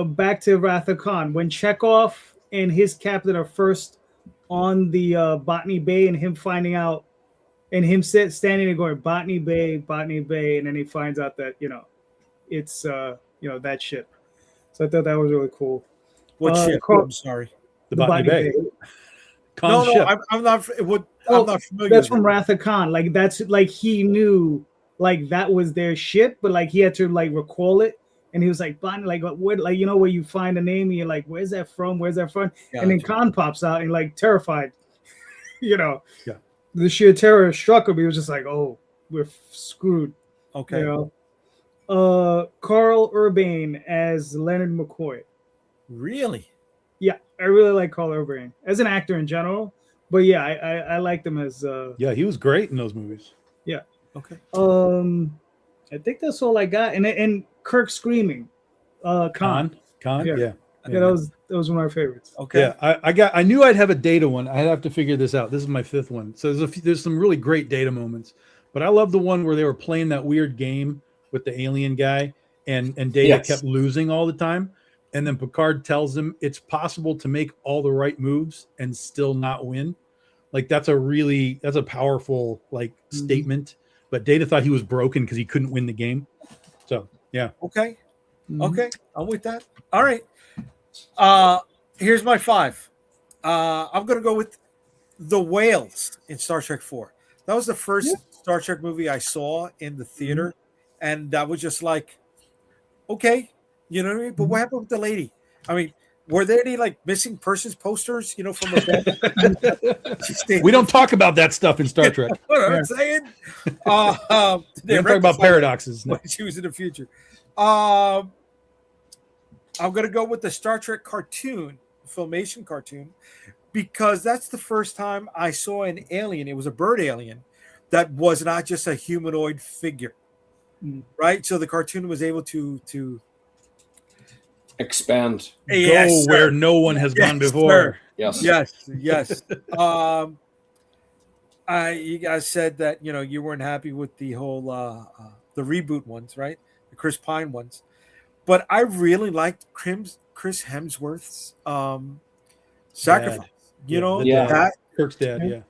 Speaker 3: Back to Wrath of Khan. When Chekhov and his captain are first on the Botany Bay, and him finding out, and him standing there going Botany Bay, and then he finds out that it's that ship. So I thought that was really cool.
Speaker 1: What ship? I'm sorry.
Speaker 2: The Botany Bay.
Speaker 1: No,
Speaker 2: ship.
Speaker 1: I'm not. I'm not familiar.
Speaker 3: That's from Wrath of Khan. Like that's like he knew like that was their ship, but like he had to like recall it. And he was like, like, what, like, where you find a name and you're like, where's that from? Where's that from? Gotcha. And then Khan pops out and like terrified,
Speaker 2: Yeah.
Speaker 3: The sheer terror struck him. He was just like, oh, we're screwed.
Speaker 1: Okay.
Speaker 3: Carl Urban as Leonard McCoy.
Speaker 1: Really?
Speaker 3: Yeah. I really like Carl Urban as an actor in general. But yeah, I liked him as.
Speaker 2: Yeah, he was great in those movies.
Speaker 3: Yeah.
Speaker 1: Okay.
Speaker 3: I think that's all I got. And Kirk screaming. Khan.
Speaker 2: Yeah.
Speaker 3: That was one of my favorites.
Speaker 2: Okay. Yeah, I knew I'd have a data one. I have to figure this out. This is my 5th one. So there's some really great data moments. But I love the one where they were playing that weird game with the alien guy and Data kept losing all the time. And then Picard tells him it's possible to make all the right moves and still not win. Like that's a powerful statement. But Data thought he was broken because he couldn't win the game. So yeah.
Speaker 1: Okay. Okay. I'm with that. All right. Here's my 5. I'm gonna go with the whales in Star Trek 4. That was the first Star Trek movie I saw in the theater, and that was just like Okay, you know what I mean. But what happened with the lady? I mean, were there any like missing persons posters? You know, from a she stayed
Speaker 2: We don't talk about that stuff in Star Trek.
Speaker 1: what
Speaker 3: Yeah.
Speaker 1: I'm saying.
Speaker 2: We don't talk about paradoxes. No.
Speaker 1: when she was in the future. I'm gonna go with the Star Trek cartoon, Filmation cartoon, because that's the first time I saw an alien. It was a bird alien that was not just a humanoid figure, right? So the cartoon was able to
Speaker 5: Expand.
Speaker 2: Go where no one has gone before.
Speaker 5: Yes.
Speaker 1: Yes. You guys said that you weren't happy with the whole the reboot ones, right? The Chris Pine ones, but I really liked Chris Hemsworth's sacrifice. That
Speaker 2: Kirk's dad. Yeah.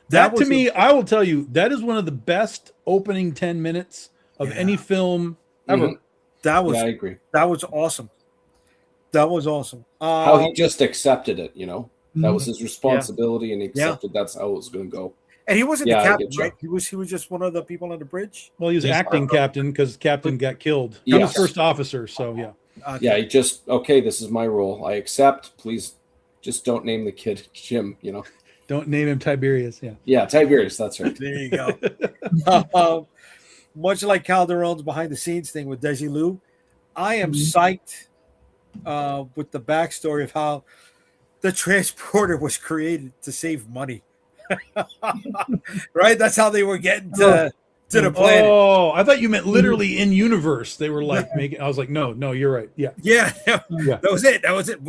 Speaker 1: that
Speaker 2: That to me, I will tell you, that is one of the best opening 10 minutes of any film ever.
Speaker 5: Mhm.
Speaker 1: that was
Speaker 5: Yeah, I agree.
Speaker 1: that was awesome. That was awesome.
Speaker 5: How he just accepted it, that was
Speaker 3: Mhm.
Speaker 5: his responsibility, and he accepted that's how it was going to go.
Speaker 1: And he wasn't
Speaker 5: Yeah, I
Speaker 1: the captain,
Speaker 5: get you.
Speaker 1: right? He was just one of the people on the bridge.
Speaker 2: Well, he was
Speaker 4: Yes.
Speaker 2: acting captain because captain got killed. He was
Speaker 5: Yes.
Speaker 2: first officer, so yeah.
Speaker 1: Okay.
Speaker 5: Yeah, he just this is my role. I accept. Please, just don't name the kid Jim.
Speaker 2: Don't name him Tiberius. Yeah.
Speaker 5: Yeah, Tiberius. That's right.
Speaker 1: There you go. Much like Calderon's behind the scenes thing with Desilu, I am psyched with the backstory of how the transporter was created to save money. Right? That's how they were getting to the planet.
Speaker 2: Oh, I thought you meant literally in universe. They were like making. I was like, no, you're right. Yeah.
Speaker 1: Yeah,
Speaker 2: Yeah.
Speaker 1: that was it.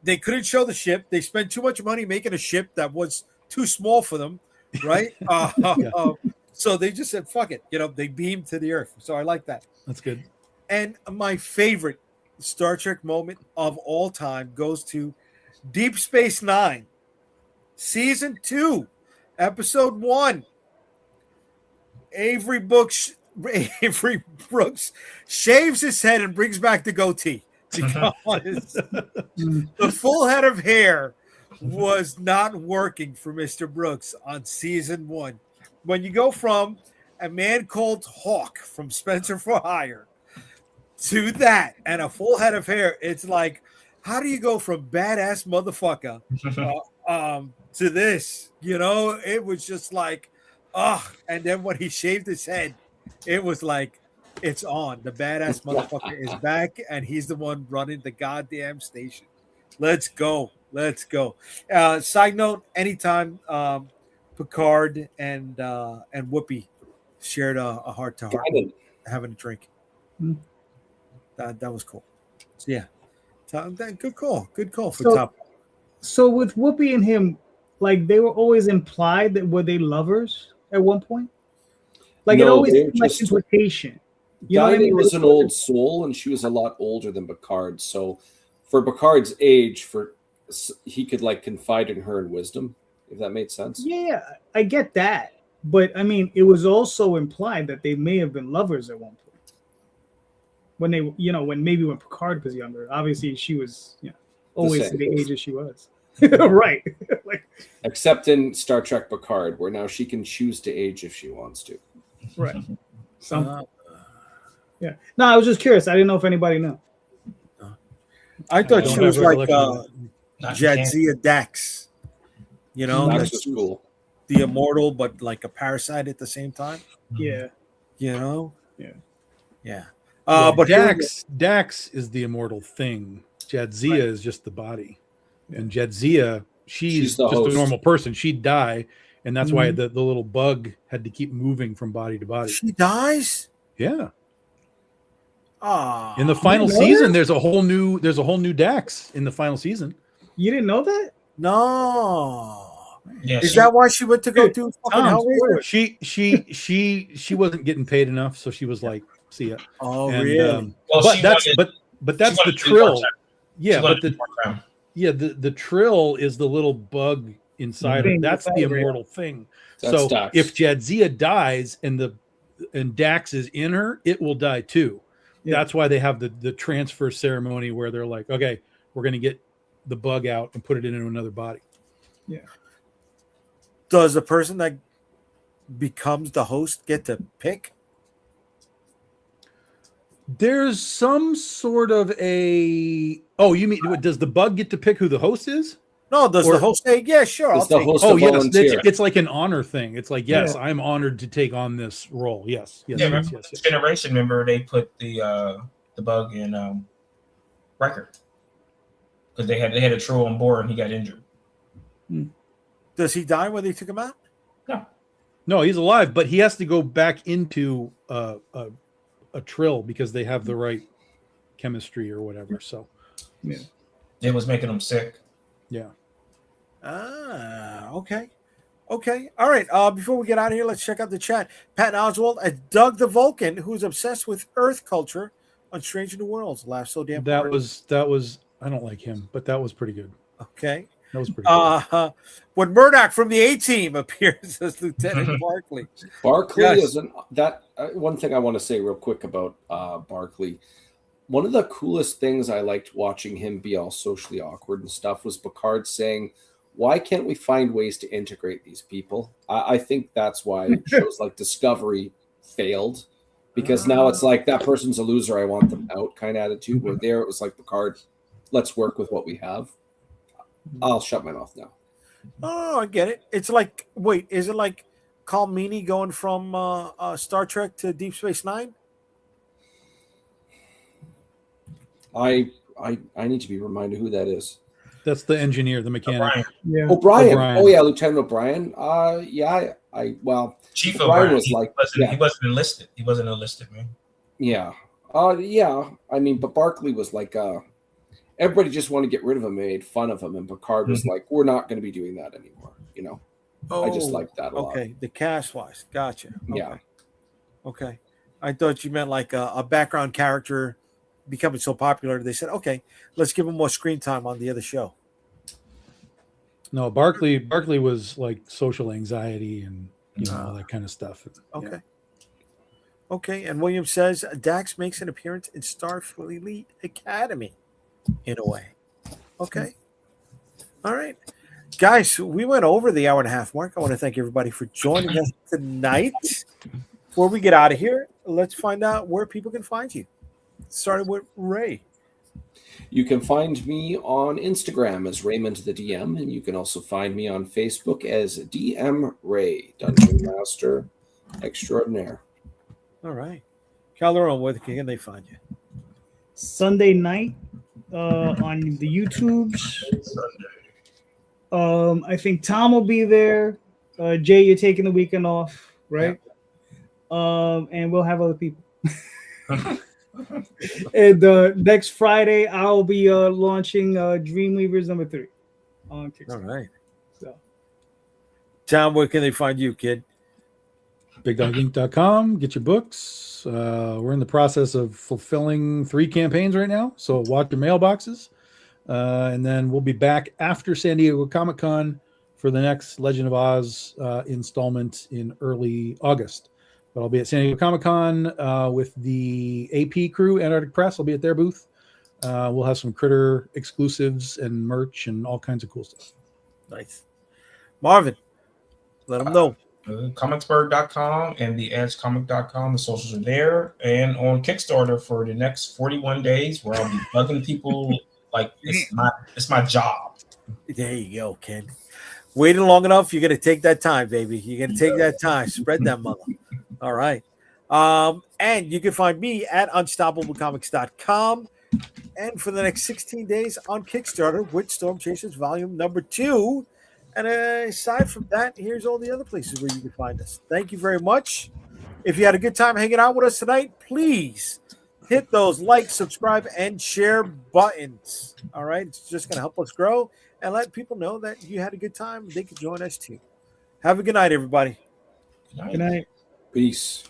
Speaker 1: They couldn't show the ship. They spent too much money making a ship that was too small for them, right? So they just said, "Fuck it," they beamed to the Earth. So I like that.
Speaker 2: That's good.
Speaker 1: And my favorite Star Trek moment of all time goes to Deep Space Nine, Season 2, Episode 1. Avery Brooks shaves his head and brings back the goatee because the full head of hair was not working for Mr. Brooks on Season 1. When you go from A Man Called Hawk from Spencer for Hire to that and a full head of hair, it's like, how do you go from badass motherfucker to this? It was just like, and then when he shaved his head, it was like, it's on. The badass motherfucker is back, and he's the one running the goddamn station. Let's go. Side note: anytime Picard and Whoopi shared a heart to heart having a drink, that was cool. So yeah, good call for top.
Speaker 3: So with Whoopi and him, like they were always implied that were they lovers at one point? Like it
Speaker 5: No,
Speaker 3: always
Speaker 5: they're
Speaker 3: seemed like
Speaker 5: just-
Speaker 3: implication. You know what I
Speaker 5: Dinah
Speaker 3: mean?
Speaker 5: was an old soul, and she was a lot older than Picard. So, for Picard's age, he could confide in her in wisdom, if that made sense.
Speaker 3: Yeah, I get that, but I mean, it was also implied that they may have been lovers at one point. When they, when Picard was younger, obviously she was, always
Speaker 5: same.
Speaker 3: the age as she was, right?
Speaker 5: Except in Star Trek Picard, where now she can choose to age if she wants to.
Speaker 3: Right. Yeah. No, I was just curious. I didn't know if anybody knew.
Speaker 1: I thought
Speaker 2: don't
Speaker 1: she was
Speaker 2: have
Speaker 1: like
Speaker 2: recollection
Speaker 1: Jadzia Dax.
Speaker 5: That
Speaker 1: that's
Speaker 5: was cool.
Speaker 1: the immortal, but like a parasite at the same time.
Speaker 3: Yeah.
Speaker 1: Yeah.
Speaker 2: But
Speaker 1: But
Speaker 2: Dax is the immortal thing. Jadzia is just the body, and Jadzia, she's
Speaker 5: the
Speaker 2: just
Speaker 5: host.
Speaker 2: a normal person. She'd die, and that's why the little bug had to keep moving from body to body.
Speaker 1: she dies.
Speaker 2: Yeah.
Speaker 1: Ah,
Speaker 2: In the final
Speaker 3: know
Speaker 2: season,
Speaker 3: that?
Speaker 2: there's a whole new Dax in the final season.
Speaker 3: You didn't know that?
Speaker 1: no.
Speaker 4: Yeah,
Speaker 1: Is that why she went to go do fucking
Speaker 3: Tom,
Speaker 1: Hellraiser?
Speaker 2: She wasn't getting paid enough, so she was like, "See ya."
Speaker 1: Oh,
Speaker 2: And,
Speaker 1: really?
Speaker 4: Well,
Speaker 2: but
Speaker 4: she
Speaker 2: that's
Speaker 4: wanted-
Speaker 2: but that's
Speaker 4: she
Speaker 2: the
Speaker 4: wanted to do
Speaker 2: trill.
Speaker 4: part-time.
Speaker 2: Yeah,
Speaker 4: She wanted
Speaker 2: but
Speaker 4: to
Speaker 2: the
Speaker 4: do part-time.
Speaker 2: the trill is the little bug inside her.
Speaker 3: Thing
Speaker 2: That's
Speaker 3: inside
Speaker 2: the
Speaker 3: her, yeah.
Speaker 2: immortal thing.
Speaker 5: That's
Speaker 2: So
Speaker 5: Dax.
Speaker 2: if Jadzia dies and Dax is in her, it will die too.
Speaker 3: Yeah.
Speaker 2: That's why they have the transfer ceremony where they're like, okay, we're going to get the bug out and put it into another body.
Speaker 1: Does the person that becomes the host get to pick?
Speaker 2: There's some sort of a. Oh, you mean does the bug get to pick who the host is?
Speaker 1: No, does
Speaker 2: Or-
Speaker 1: the host say, yeah, sure, I'll
Speaker 5: Does the
Speaker 1: take
Speaker 5: host
Speaker 1: it.
Speaker 2: Oh
Speaker 5: a
Speaker 2: yes,
Speaker 5: volunteer?
Speaker 2: it's like an honor thing. It's like yes,
Speaker 3: Yeah.
Speaker 2: I'm honored to take on this role. Yes, yes,
Speaker 4: Yeah,
Speaker 2: yes,
Speaker 4: remember
Speaker 2: yes,
Speaker 4: this
Speaker 2: yes.
Speaker 4: generation, remember they put the bug in record because they had a troll on board and he got injured.
Speaker 1: Does he die when they took him out?
Speaker 4: No.
Speaker 2: No, he's alive, but he has to go back into a trill because they have the right chemistry or whatever. So
Speaker 4: It was making him sick.
Speaker 2: yeah.
Speaker 1: Okay. Okay. All right. Before we get out of here, let's check out the chat. Pat Oswald and Doug the Vulcan, who's obsessed with Earth culture on Strange New Worlds. Laugh so damn
Speaker 2: That
Speaker 1: hard.
Speaker 2: was I don't like him, but that was pretty good.
Speaker 1: Okay.
Speaker 2: That was pretty good.
Speaker 1: When Murdoch from the A-Team appears as Lieutenant Barkley.
Speaker 5: Barkley
Speaker 1: Yes.
Speaker 5: isn't that one thing I want to say real quick about Barkley. One of the coolest things I liked watching him be all socially awkward and stuff was Picard saying, "Why can't we find ways to integrate these people?" I think that's why shows like Discovery failed, because now it's like that person's a loser, I want them out kind of attitude. Where there it was like, Picard, let's work with what we have. I'll shut my mouth now.
Speaker 1: Oh, I get it. It's like, wait, is it like Carl Meany going from Star Trek to Deep Space Nine?
Speaker 5: I need to be reminded who that is.
Speaker 2: That's the engineer, the mechanic.
Speaker 4: O'Brien.
Speaker 3: Yeah.
Speaker 5: O'Brien.
Speaker 2: O'Brien.
Speaker 5: Oh yeah, Lieutenant O'Brien. Yeah, well,
Speaker 4: Chief
Speaker 5: O'Brien
Speaker 4: O'Brien
Speaker 5: was like, yeah.
Speaker 4: he wasn't enlisted. He wasn't enlisted, man.
Speaker 5: Yeah. Yeah. I mean, but Barkley was like, everybody just wanted to get rid of him, made fun of him, and Picard was like, we're not going to be doing that anymore. You know, I just like that a lot.
Speaker 1: Okay, the cast wise. Gotcha. Okay.
Speaker 5: Yeah.
Speaker 1: Okay. I thought you meant like a background character becoming so popular. They said, okay, let's give him more screen time on the other show.
Speaker 2: No, Barkley was like social anxiety and all that kind of stuff.
Speaker 1: Okay.
Speaker 2: Yeah.
Speaker 1: Okay. And William says Dax makes an appearance in Starfleet Academy in a way. Okay. All right. Guys, we went over the hour and a half mark. I want to thank everybody for joining us tonight. Before we get out of here, let's find out where people can find you. Starting with Ray.
Speaker 5: You can find me on Instagram as Raymond the DM, and you can also find me on Facebook as DM Ray, Dungeon Master Extraordinaire.
Speaker 1: All right. Calderon, where can they find you?
Speaker 3: Sunday night on the YouTubes. I think Tom will be there. Jay, you're taking the weekend off, right? And we'll have other people. And next Friday, I'll be launching Dreamweavers #3 on Kickstarter.
Speaker 1: All right.
Speaker 3: So.
Speaker 1: Tom, where can they find you, kid?
Speaker 2: BigDogInc.com. Get your books. We're in the process of fulfilling 3 campaigns right now, so watch your mailboxes. And then we'll be back after San Diego Comic-Con for the next Legend of Oz installment in early August. But I'll be at San Diego Comic-Con with the AP crew, Antarctic Press. I'll be at their booth. We'll have some Critter exclusives and merch and all kinds of cool stuff.
Speaker 1: Nice. Marvin, let them know.
Speaker 4: Comicsburg.com and the edgecomic.com. The socials are there. And on Kickstarter for the next 41 days, where I'll be bugging people like it's my job.
Speaker 1: There you go, Ken. Waiting long enough, you're going to take that time, baby. You're going to take that time. Spread that mother. All right. And you can find me at unstoppablecomics.com. And for the next 16 days on Kickstarter with Storm Chasers Volume number 2. And aside from that, here's all the other places where you can find us. Thank you very much. If you had a good time hanging out with us tonight, please hit those like, subscribe, and share buttons. All right. It's just going to help us grow and let people know that you had a good time. They can join us too. Have a good night, everybody.
Speaker 3: Good night.
Speaker 5: Peace.